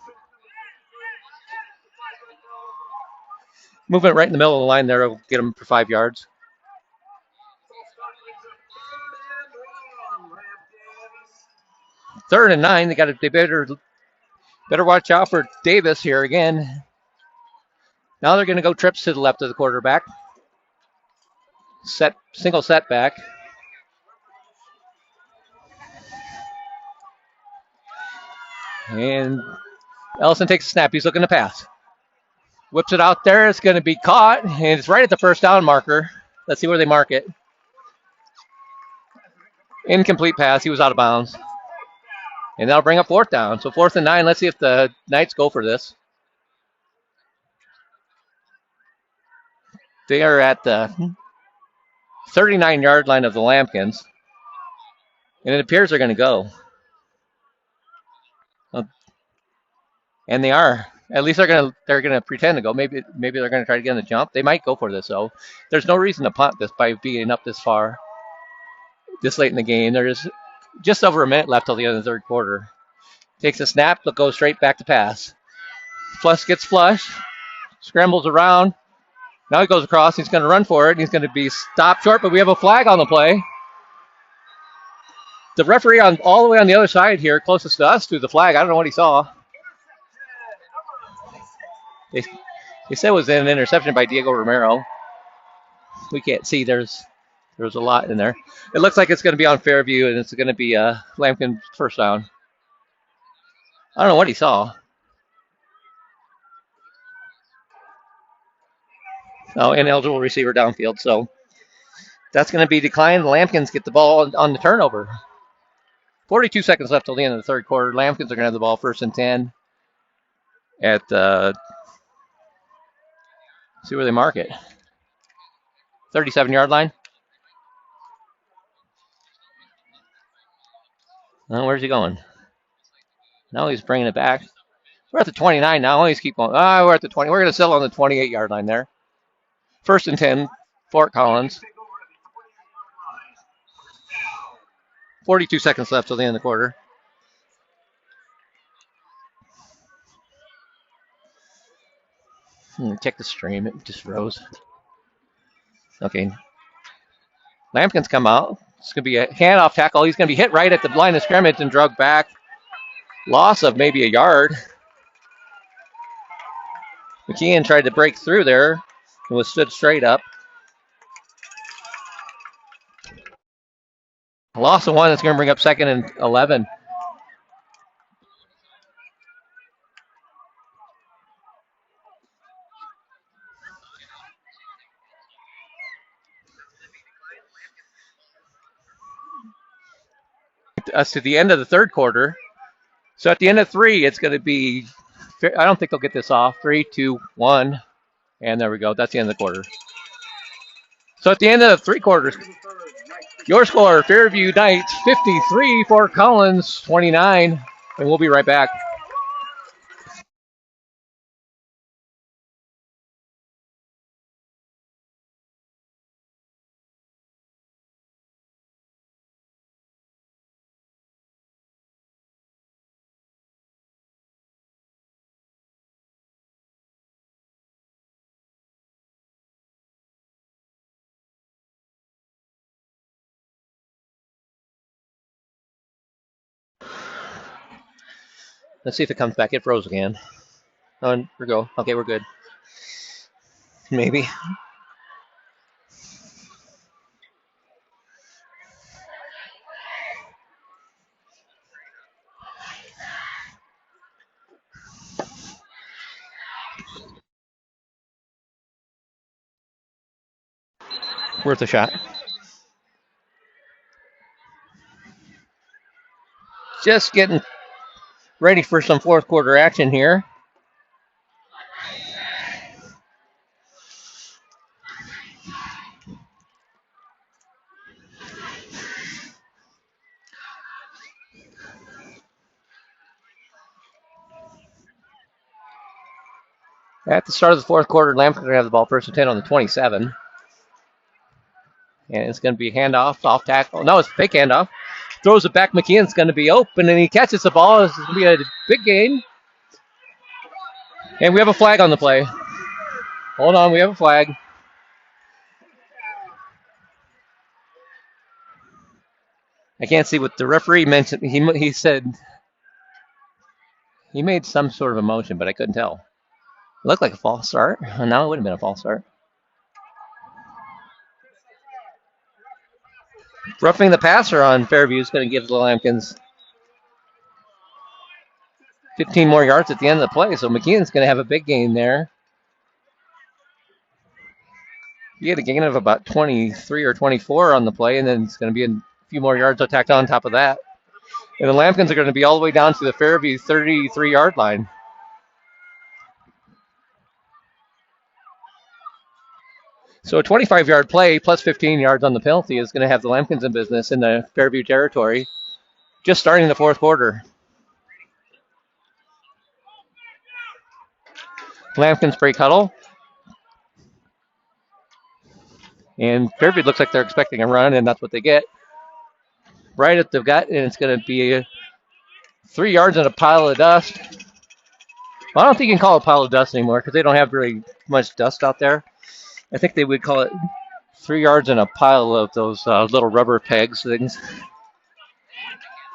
Movement right in the middle of the line there will get them for 5 yards. Third and 9. They better watch out for Davis here again. Now they're going to go trips to the left of the quarterback. Single setback. And Ellison takes a snap. He's looking to pass. Whips it out there. It's going to be caught. And it's right at the first down marker. Let's see where they mark it. Incomplete pass. He was out of bounds. And that'll bring up 4th down. So 4th and 9. Let's see if the Knights go for this. They are at the 39-yard line of the Lambkins. And it appears they're going to go. And they are. At least they're gonna pretend to go. Maybe they're gonna try to get on the jump. They might go for this though. There's no reason to punt this by being up this far, this late in the game. There's just over a minute left till the end of the 3rd quarter. Takes a snap, but goes straight back to pass. Flush gets flushed, scrambles around. Now he goes across. He's going to run for it. He's going to be stopped short, but we have a flag on the play. The referee all the way on the other side here, closest to us, threw the flag. I don't know what he saw. They said it was an interception by Diego Romero. We can't see. There's a lot in there. It looks like it's going to be on Fairview, and it's going to be Lampkin 1st down. I don't know what he saw. Oh, ineligible receiver downfield. So that's going to be declined. The Lampkins get the ball on the turnover. 42 seconds left till the end of the 3rd quarter. Lampkins are going to have the ball 1st and 10 at the, see where they mark it, 37-yard line. Oh, where's he going? Now he's bringing it back. We're at the 29 now. He's keep going. We're at the 20. We're going to settle on the 28-yard line there. 1st and 10, Fort Collins. 42 seconds left till the end of the quarter. Check the stream. It just froze. Okay. Lampkins come out. It's going to be a handoff tackle. He's going to be hit right at the line of scrimmage and dragged back. Loss of maybe a yard. McKeon tried to break through there and was stood straight up. Loss of 1. That's going to bring up 2nd and 11. Us to the end of the 3rd quarter. So at the end of 3, it's going to be, I don't think they'll get this off. 3, 2, 1. And there we go. That's the end of the quarter. So at the end of 3 quarters, your score, Fairview Knights 53, Fort Collins 29. And we'll be right back. Let's see if it comes back. It froze again. Oh, here we go. Okay, we're good. Maybe. Worth a shot. Just getting ready for some 4th quarter action here. At the start of the 4th quarter, Lampkin's going to have the ball 1st and 10 on the 27. And it's going to be handoff, off tackle. No, it's a fake handoff. Throws it back. McKeon's going to be open, and he catches the ball. It's going to be a big gain. And we have a flag on the play. Hold on, we have a flag. I can't see what the referee mentioned. He said he made some sort of a motion, but I couldn't tell. It looked like a false start. No, it wouldn't have been a false start. Roughing the passer on Fairview is going to give the Lampkins 15 more yards at the end of the play. So McKeon's going to have a big gain there. He had a gain of about 23 or 24 on the play, and then it's going to be a few more yards attacked on top of that. And the Lambkins are going to be all the way down to the Fairview 33-yard line. So a 25-yard play plus 15 yards on the penalty is going to have the Lambkins in business in the Fairview territory, just starting the fourth quarter. Lambkins break huddle. And Fairview looks like they're expecting a run, and that's what they get. Right at the gut, and it's going to be 3 yards in a pile of dust. Well, I don't think you can call it a pile of dust anymore because they don't have very much dust out there. I think they would call it 3 yards in a pile of those little rubber pegs things.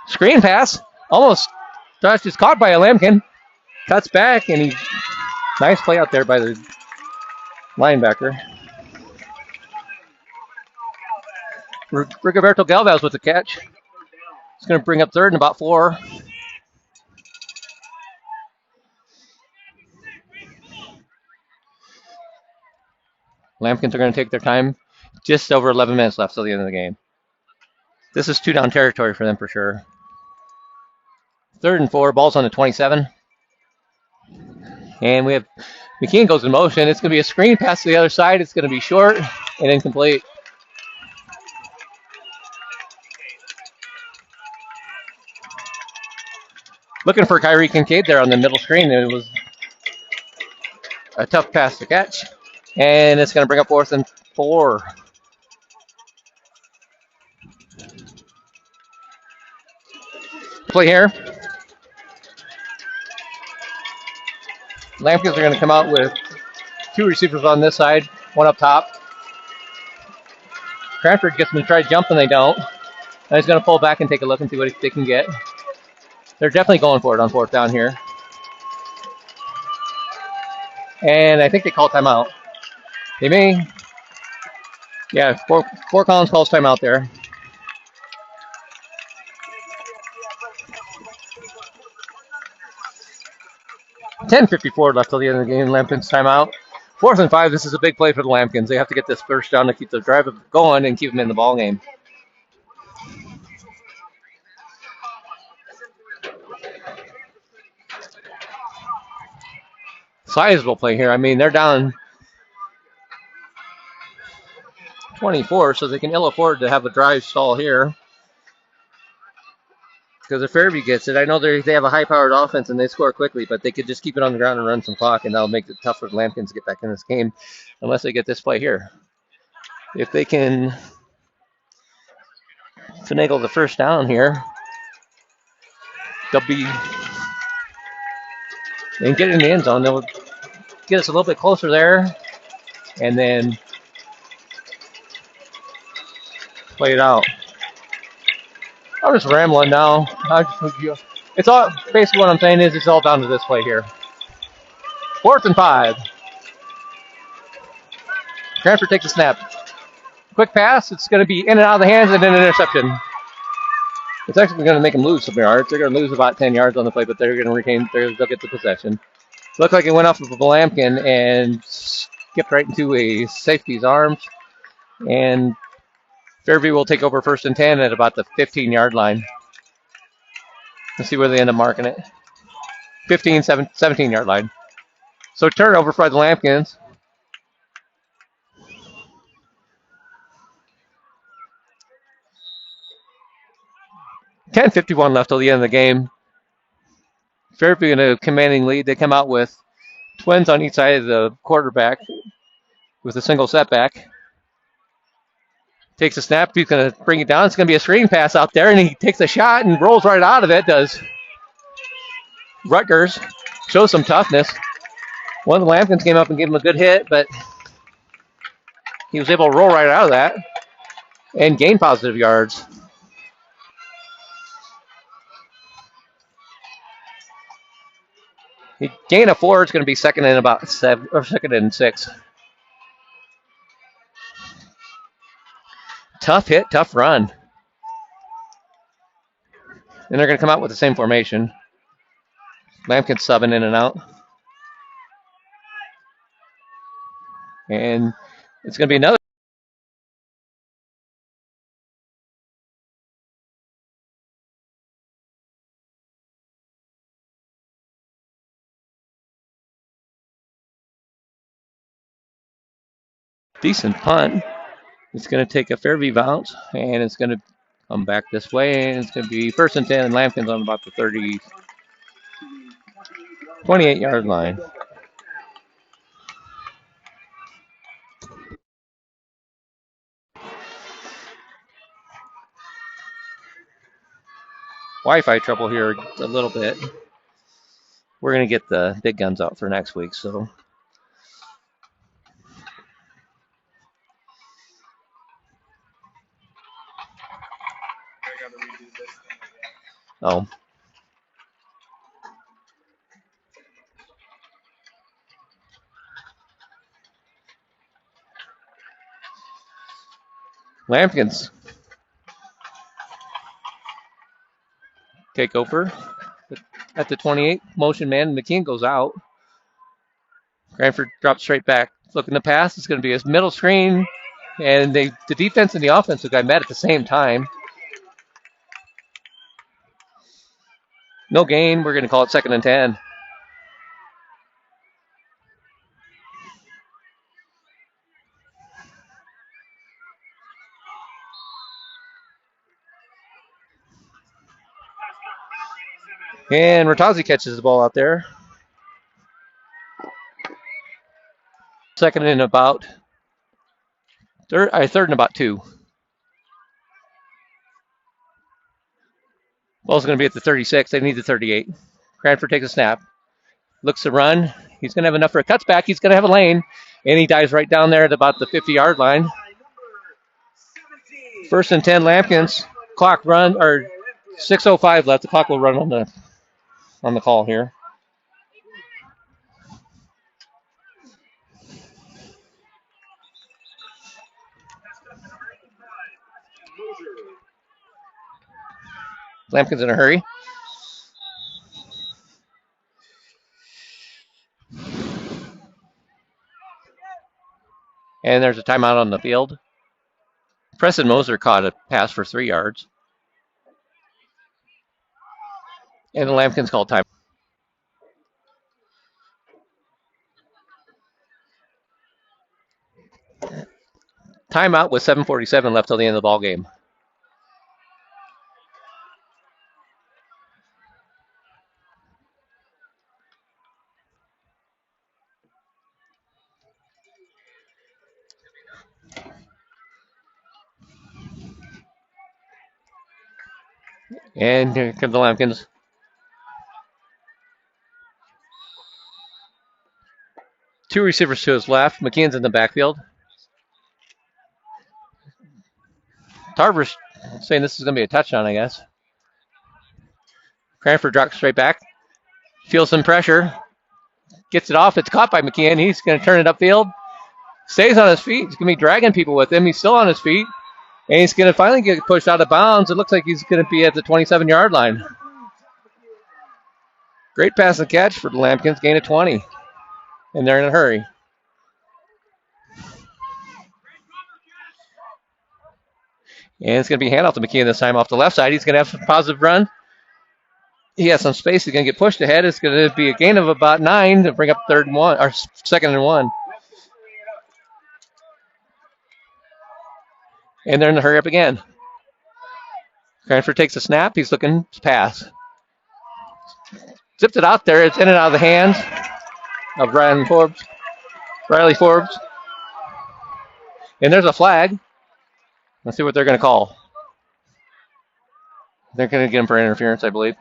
Screen pass. Almost just caught by a Lambkin. Cuts back, and nice play out there by the linebacker. Rigoberto Galvez with the catch. It's going to bring up third and about 4. Lambkins are going to take their time. Just over 11 minutes left till the end of the game. This is 2-down territory for them for sure. 3rd and 4. Ball's on the 27. And we have McKean goes in motion. It's going to be a screen pass to the other side. It's going to be short and incomplete. Looking for Kyrie Kincaid there on the middle screen. It was a tough pass to catch. And it's going to bring up 4th and 4. Play here. Lambkins are going to come out with 2 receivers on this side, 1 up top. Cranford gets them to try to jump, and they don't. Now he's going to pull back and take a look and see what they can get. They're definitely going for it on 4th down here. And I think they call timeout. They may. Yeah, Fort Collins calls timeout there. .10:54 left till the end of the game. Lambkins timeout. 4th and 5. This is a big play for the Lambkins. They have to get this first down to keep the drive going and keep them in the ball game. Sizable play here. I mean, they're down 24, so they can ill afford to have a drive stall here. Because if Fairview gets it, I know they have a high-powered offense and they score quickly, but they could just keep it on the ground and run some clock, and that'll make it tough for the Lambkins to get back in this game unless they get this play here. If they can finagle the first down here, they'll be and get in the end zone. They'll get us a little bit closer there, and then play it out. I'm just rambling now. It's all basically what I'm saying is it's all down to this play here. 4th and 5. Cranford takes a snap. Quick pass. It's going to be in and out of the hands and then an interception. It's actually going to make them lose some yards. They're going to lose about 10 yards on the play, but they're going to retain. They'll get the possession. Looks like it went off of a Lambkin and skipped right into a safety's arms. And Fairview will take over 1st and 10 at about the 15-yard line. Let's see where they end up marking it. 17-yard line. So turnover for the Lambkins. .10:51 left till the end of the game. Fairview in a commanding lead. They come out with twins on each side of the quarterback with a single setback. Takes a snap. He's going to bring it down. It's going to be a screen pass out there, and he takes a shot and rolls right out of it. Does Rutgers. Shows some toughness. One of the Lambkins came up and gave him a good hit, but he was able to roll right out of that and gain positive yards. He gained a 4. It's going to be 2nd and about 7 or 2nd and 6. Tough hit, tough run. And they're going to come out with the same formation. Lambkins subbing in and out. And it's going to be another Decent punt. It's going to take a Fairview bounce, and it's going to come back this way, and it's going to be 1st and 10, and Lampkin's on about the 28-yard line. Wi-Fi trouble here a little bit. We're going to get the big guns out for next week, so. Oh. Lampkins take over at the 28. Motion man. McKean goes out. Cranford drops straight back. Looking to pass. It's going to be his middle screen. And the defense and the offensive guy met at the same time. No gain. We're going to call it 2nd and 10. And Rattazzi catches the ball out there. 3rd and about 2. Ball's going to be at the 36. They need the 38. Cranford takes a snap. Looks to run. He's going to have enough for a cuts back. He's going to have a lane. And he dives right down there at about the 50-yard line. 1st and 10, Lampkins. Clock run, or 6:05 left. The clock will run on the call here. Lampkins in a hurry. And there's a timeout on the field. Preston Moser caught a pass for 3 yards. And the Lampkins called time. Timeout with 7:47 left till the end of the ball game. And here comes the Lampkins. Two receivers to his left. McKean's in the backfield. Tarver's saying this is going to be a touchdown, I guess. Cranford drops straight back. Feels some pressure. Gets it off. It's caught by McKean. He's going to turn it upfield. Stays on his feet. He's going to be dragging people with him. He's still on his feet. And he's going to finally get pushed out of bounds. It looks like he's going to be at the 27-yard line. Great pass and catch for the Lampkins. Gain of 20. And they're in a hurry. And it's going to be handoff to McKean this time off the left side. He's going to have a positive run. He has some space. He's going to get pushed ahead. It's going to be a gain of about 9 to bring up 2nd and 1. And they're in the hurry up again. Cranford takes a snap. He's looking to pass. Zipped it out there. It's in and out of the hands of Riley Forbes. And there's a flag. Let's see what they're going to call. They're going to get him for interference, I believe.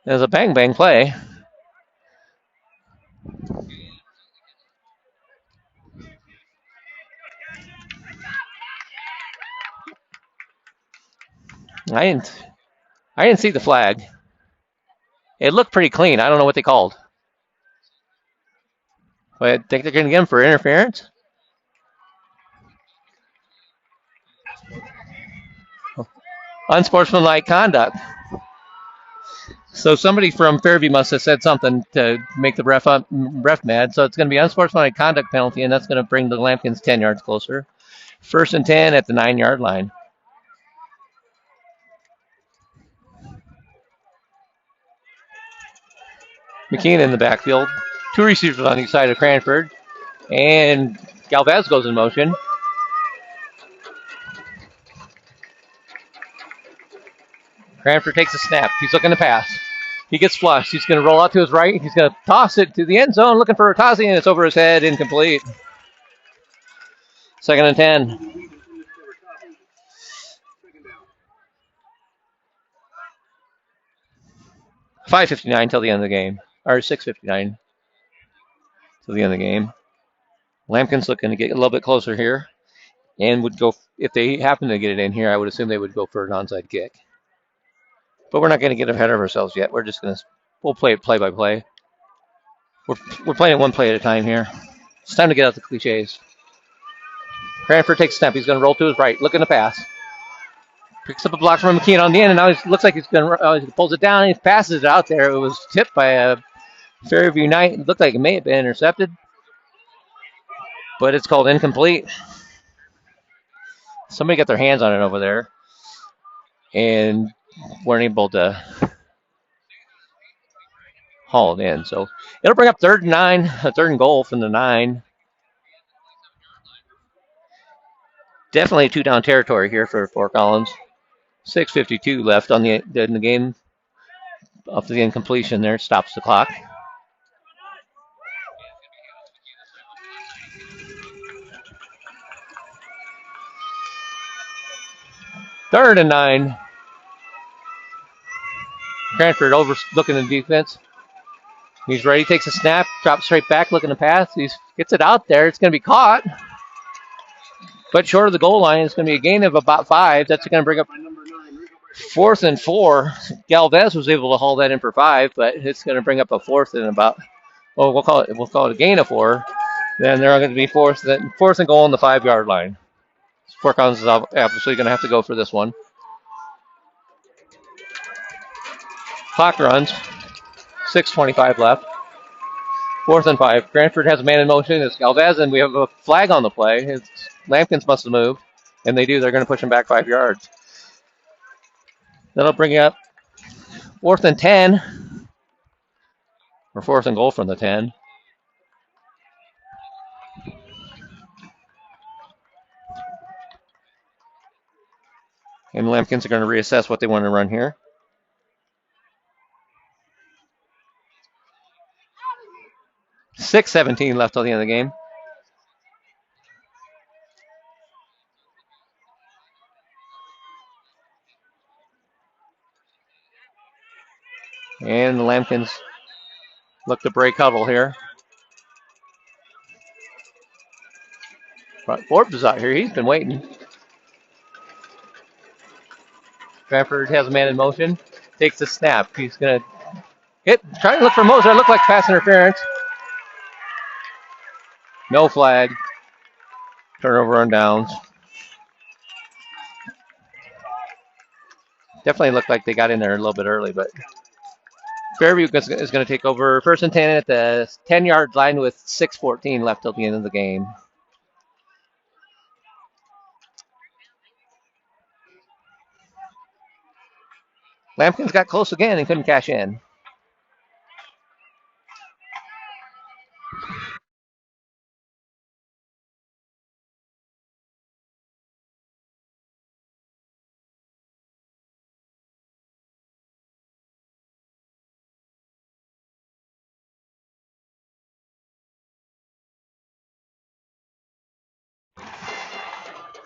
There's a bang-bang play. I didn't see the flag. It looked pretty clean. I don't know what they called. But I think they're going to get him for interference. Unsportsmanlike conduct. So somebody from Fairview must have said something to make the ref mad. So it's going to be unsportsmanlike conduct penalty, and that's going to bring the Lampkins 10 yards closer. 1st and 10 at the 9-yard line. McKean in the backfield. Two receivers on each side of Cranford. And Galvez goes in motion. Cranford takes a snap. He's looking to pass. He gets flushed. He's going to roll out to his right. He's going to toss it to the end zone, looking for Rattazzi, and it's over his head, incomplete. 2nd and 10. 5:59 till the end of the game. Or 6:59 till the end of the game. Lampkin's looking to get a little bit closer here. And would go, if they happen to get it in here, I would assume they would go for an onside kick. But we're not going to get ahead of ourselves yet. We're just going to, we'll play it play by play. We're playing it one play at a time here. It's time to get out the cliches. Cranford takes a snap. He's going to roll to his right, looking to pass. Picks up a block from McKean on the end, and now he looks like he's going to he pulls it down and he passes it out there. It was tipped by a Fairview Knight. It looked like it may have been intercepted, but it's called incomplete. Somebody got their hands on it over there and weren't able to haul it in. So it'll bring up 3rd and 9, a 3rd and goal from the 9. Definitely 2-down territory here for Fort Collins. 6:52 left on in the game. After the incompletion there, stops the clock. Third and 9. Cranford over looking at the defense. He's ready, takes a snap, drops straight back, looking to pass. He gets it out there. It's going to be caught. But short of the goal line, it's going to be a gain of about 5. That's going to bring up 4th and 4. Galvez was able to haul that in for 5, but it's going to bring up a 4th and about, we'll call it a gain of 4. Then they're going to be 4th and goal on the 5-yard line. Fort Collins is obviously going to have to go for this one. Clock runs. 6:25 left. 4th and 5. Cranford has a man in motion. It's Galvez, and we have a flag on the play. Lampkins must have moved, and they do. They're going to push him back 5 yards. That'll bring up 4th and 10, or 4th and goal from the 10. And the Lampkins are going to reassess what they want to run here. $6:17 left till the end of the game. And the Lampkins look to break huddle here. Forbes is out here. He's been waiting. Cranford has a man in motion. Takes the snap. He's going to try to look for Moser. It looked like pass interference. No flag. Turnover on downs. Definitely looked like they got in there a little bit early, but Fairview is going to take over 1st and 10 at the 10-yard line with 6:14 left till the end of the game. Lampkins got close again and couldn't cash in.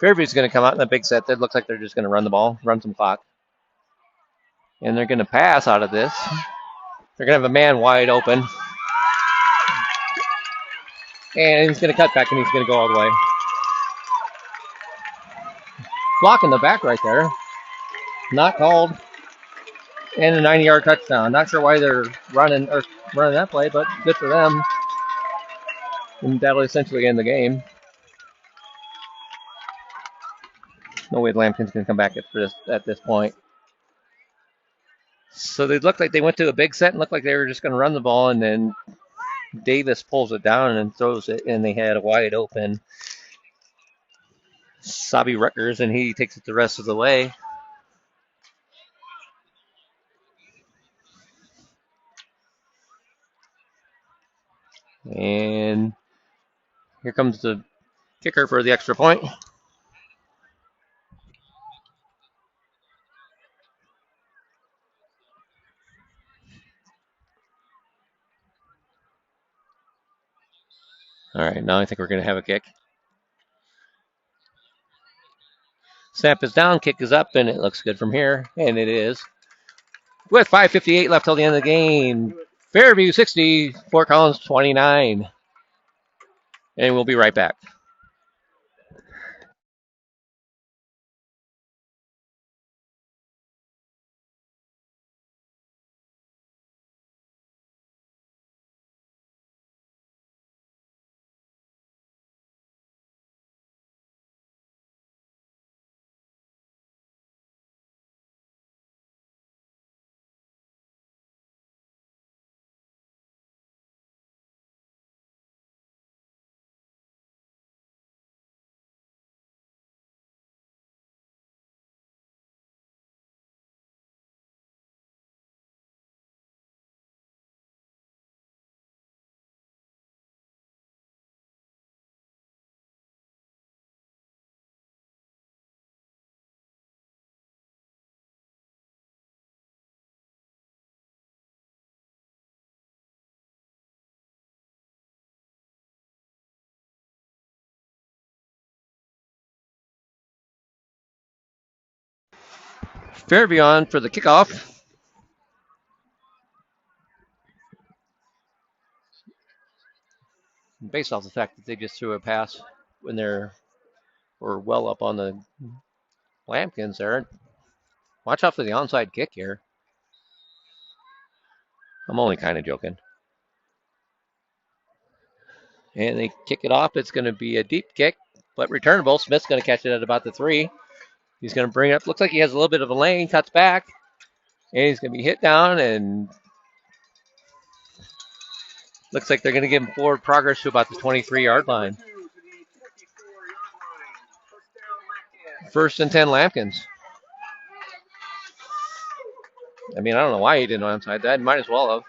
Fairview's going to come out in a big set. That looks like they're just going to run the ball, run some clock. And they're going to pass out of this. They're going to have a man wide open. And he's going to cut back and he's going to go all the way. Block in the back right there. Not called. And a 90-yard touchdown. Not sure why they're running that play, but good for them. And that'll essentially end the game. No way Lampkin's going to come back at this point. So they looked like they went to a big set and looked like they were just going to run the ball, and then Davis pulls it down and throws it, and they had a wide open Sabi Rutgers, and he takes it the rest of the way. And here comes the kicker for the extra point. All right, now I think we're going to have a kick. Snap is down, kick is up, and it looks good from here, and it is. With 5:58 left till the end of the game, Fairview 60, Fort Collins 29. And we'll be right back. Fairview on for the kickoff. Based off the fact that they just threw a pass when they're well up on the Lampkins there. Watch out for the onside kick here. I'm only kind of joking. And they kick it off. It's going to be a deep kick, but returnable. Smith's going to catch it at about the 3. He's going to bring it up. Looks like he has a little bit of a lane, cuts back, and he's going to be hit down, and looks like they're going to give him forward progress to about the 23-yard line. 1st and 10 Lampkins. I mean, I don't know why he didn't onside that. Might as well have.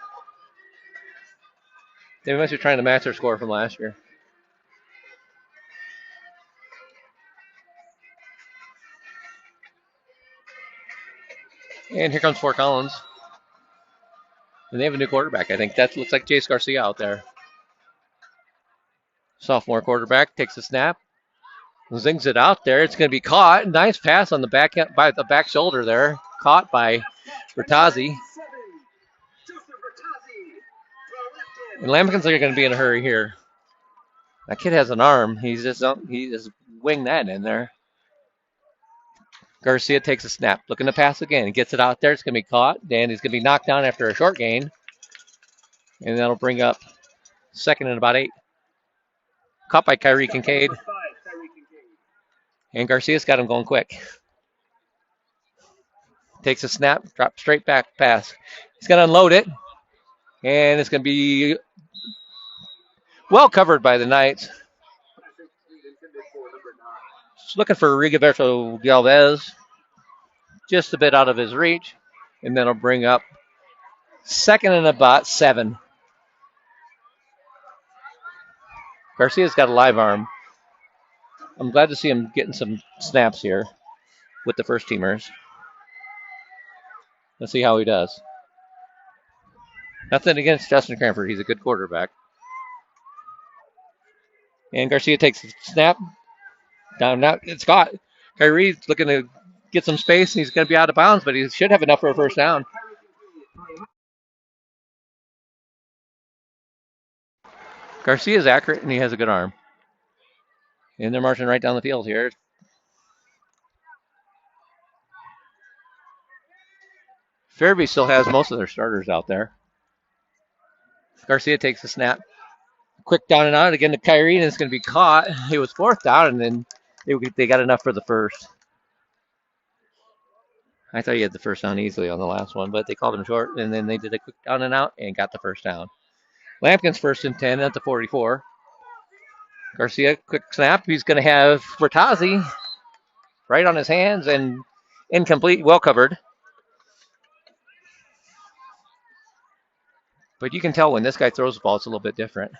They must be trying to match their score from last year. And here comes Fort Collins. And they have a new quarterback. I think that looks like Jace Garcia out there. Sophomore quarterback takes a snap. Zings it out there. It's going to be caught. Nice pass on the back by the back shoulder there. Caught by Bertazzi. And Lampkins are going to be in a hurry here. That kid has an arm. He just winged that in there. Garcia takes a snap. Looking to pass again. He gets it out there. It's going to be caught. And he's going to be knocked down after a short gain. And that'll bring up 2nd and about 8. Caught by Kyrie Kincaid. And Garcia's got him going quick. Takes a snap. Drop straight back pass. He's going to unload it. And it's going to be well covered by the Knights. Just looking for Rigoberto Galvez. Just a bit out of his reach. And then it'll bring up 2nd and about 7. Garcia's got a live arm. I'm glad to see him getting some snaps here with the first teamers. Let's see how he does. Nothing against Justin Cranford. He's a good quarterback. And Garcia takes the snap. Down now. It's caught. Kyrie's looking to get some space, and he's going to be out of bounds, but he should have enough for a first down. Garcia's accurate, and he has a good arm. And they're marching right down the field here. Fairview still has most of their starters out there. Garcia takes the snap. Quick down and out again to Kyrie, and it's going to be caught. It was 4th down, and then they got enough for the first. I thought he had the first down easily on the last one, but they called him short, and then they did a quick down and out and got the first down. Lampkins 1st and 10 at the 44. Garcia, quick snap. He's going to have Bertazzi right on his hands and incomplete, well covered. But you can tell when this guy throws the ball, it's a little bit different.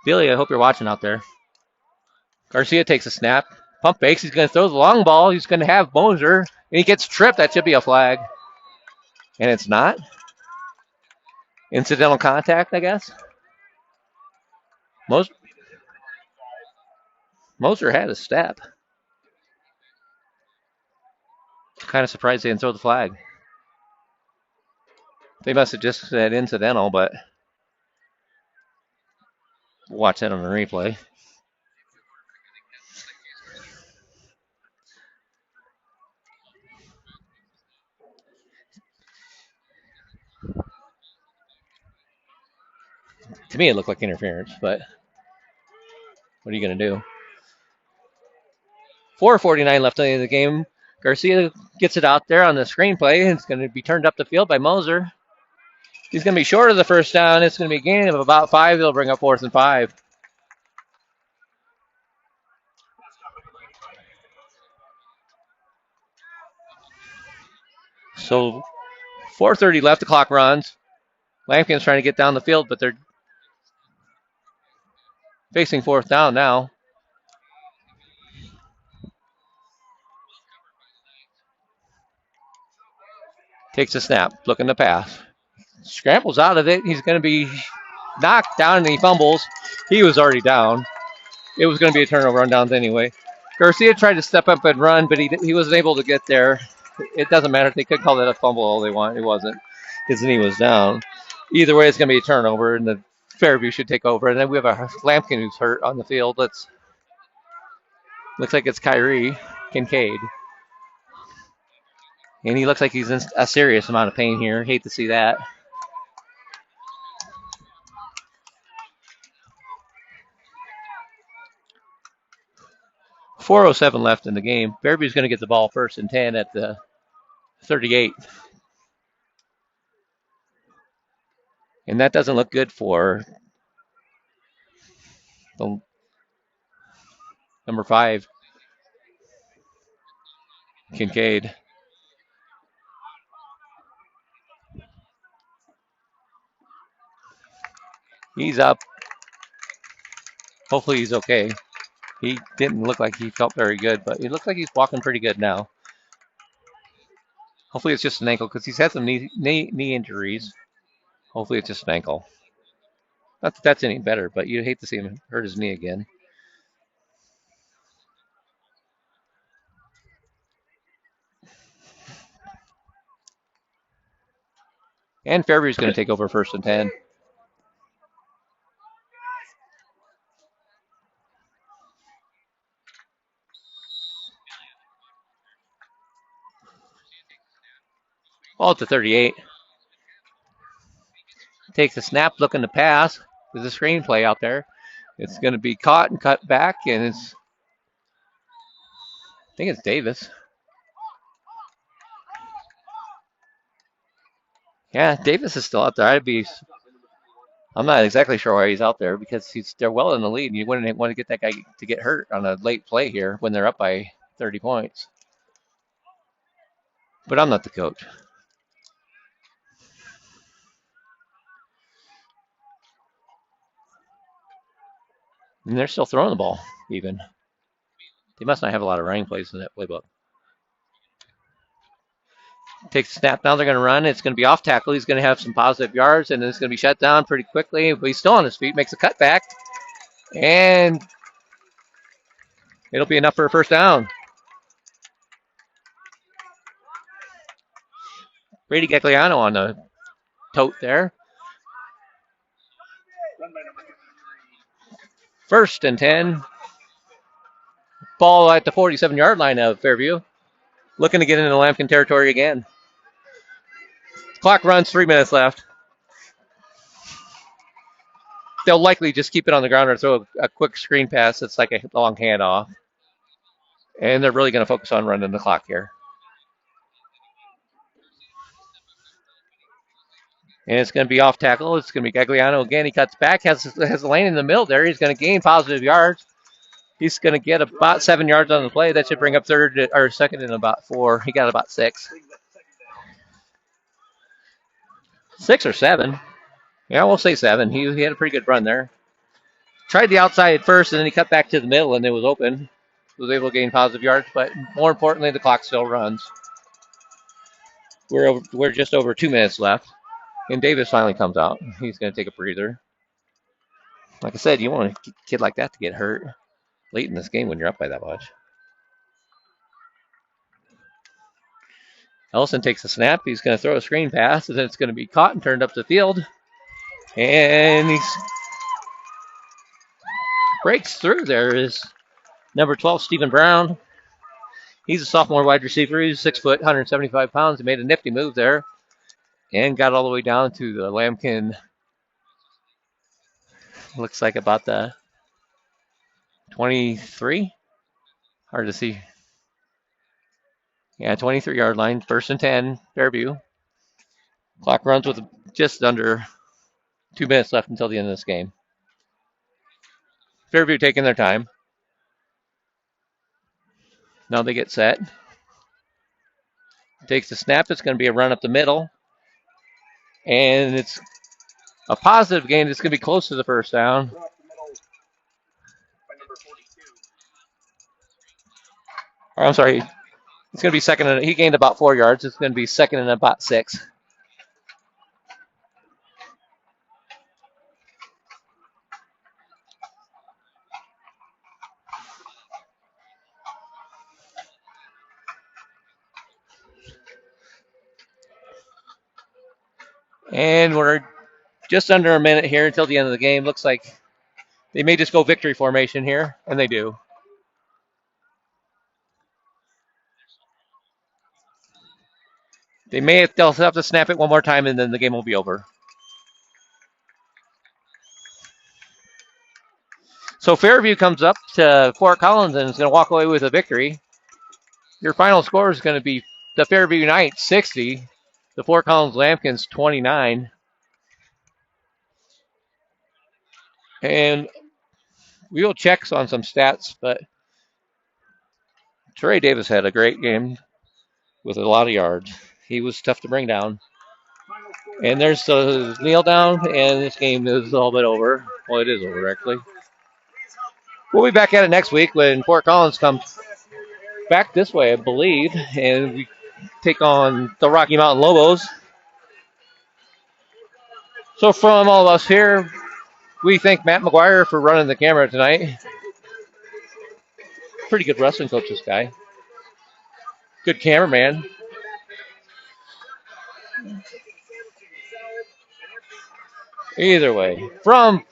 Billy, I hope you're watching out there. Garcia takes a snap. Pump fakes. He's going to throw the long ball. He's going to have Moser. And he gets tripped. That should be a flag. And it's not. Incidental contact, I guess. Moser had a step. Kind of surprised they didn't throw the flag. They must have just said incidental, but we'll watch that on the replay. To me, it looked like interference, but what are you going to do? 4:49 left in the game. Garcia gets it out there on the screenplay. It's going to be turned up the field by Moser. He's going to be short of the first down. It's going to be a gain of about 5. They'll bring up 4th and 5. So 4:30 left. The clock runs. Lampkin's trying to get down the field, but they're facing 4th down now. Takes a snap, looking to pass. Scrambles out of it. He's going to be knocked down and he fumbles. He was already down. It was going to be a turnover on downs anyway. Garcia tried to step up and run, but he wasn't able to get there. It doesn't matter. They could call that a fumble all they want. It wasn't. His knee was down. Either way, it's going to be a turnover, and the Fairview should take over. And then we have a Lampkin who's hurt on the field. Looks like it's Kyrie Kincaid. And he looks like he's in a serious amount of pain here. Hate to see that. .407 left in the game. Fairview's going to get the ball 1st and 10 at the 38. And that doesn't look good for the number 5, Kincaid. He's up. Hopefully he's okay. He didn't look like he felt very good, but it looks like he's walking pretty good now. Hopefully it's just an ankle because he's had some knee injuries. Hopefully it's just an ankle. Not that that's any better, but you'd hate to see him hurt his knee again. And Fairview's going to take over 1st and 10. Ball at the 38. Takes a snap, looking to pass. There's a screenplay out there. It's going to be caught and cut back, and I think it's Davis. Yeah, Davis is still out there. I'm not exactly sure why he's out there because they're well in the lead. You wouldn't want to get that guy to get hurt on a late play here when they're up by 30 points. But I'm not the coach. And they're still throwing the ball, even. They must not have a lot of running plays in that playbook. Takes a snap. Now they're going to run. It's going to be off tackle. He's going to have some positive yards, and it's going to be shut down pretty quickly. But he's still on his feet. Makes a cutback. And it'll be enough for a 1st down. Brady Gagliano on the tote there. 1st and 10. Ball at the 47-yard line of Fairview. Looking to get into Lampkin territory again. Clock runs, 3 minutes left. They'll likely just keep it on the ground or throw a quick screen pass. It's like a long handoff. And they're really going to focus on running the clock here. And it's going to be off tackle. It's going to be Gagliano again. He cuts back, has a lane in the middle there. He's going to gain positive yards. He's going to get about 7 yards on the play. That should bring up third or second in about 4. He got about 6. 6 or 7. Yeah, we'll say 7. He had a pretty good run there. Tried the outside first, and then he cut back to the middle, and it was open. Was able to gain positive yards, but more importantly, the clock still runs. We're just over 2 minutes left, and Davis finally comes out. He's going to take a breather. Like I said, you want a kid like that to get hurt late in this game when you're up by that much. Ellison takes a snap. He's going to throw a screen pass, and then it's going to be caught and turned up the field. And he breaks through. There is number 12, Stephen Brown. He's a sophomore wide receiver. He's 6 foot, 175 pounds. He made a nifty move there and got all the way down to the Lambkin. Looks like about the 23. Hard to see. Yeah, 23-yard line. 1st and 10, Fairview. Clock runs with just under 2 minutes left until the end of this game. Fairview taking their time. Now they get set. Takes the snap. It's going to be a run up the middle. And it's a positive gain. It's going to be close to the first down. Or, I'm sorry. It's going to be second. And he gained about 4 yards. It's going to be second and about 6. And we're just under a minute here until the end of the game. Looks like they may just go victory formation here, and they do. They'll have to snap it one more time, and then the game will be over. So Fairview comes up to Fort Collins and is going to walk away with a victory. Your final score is going to be the Fairview Knights 60, the Fort Collins Lambkins 29. And we will check on some stats, but Trey Davis had a great game with a lot of yards. He was tough to bring down. And there's the kneel down, and this game is all but over. Well, it is over, actually. We'll be back at it next week when Fort Collins comes back this way, I believe, and we take on the Rocky Mountain Lobos. So from all of us here, we thank Matt McGuire for running the camera tonight. Pretty good wrestling coach, this guy. Good cameraman. Either way, from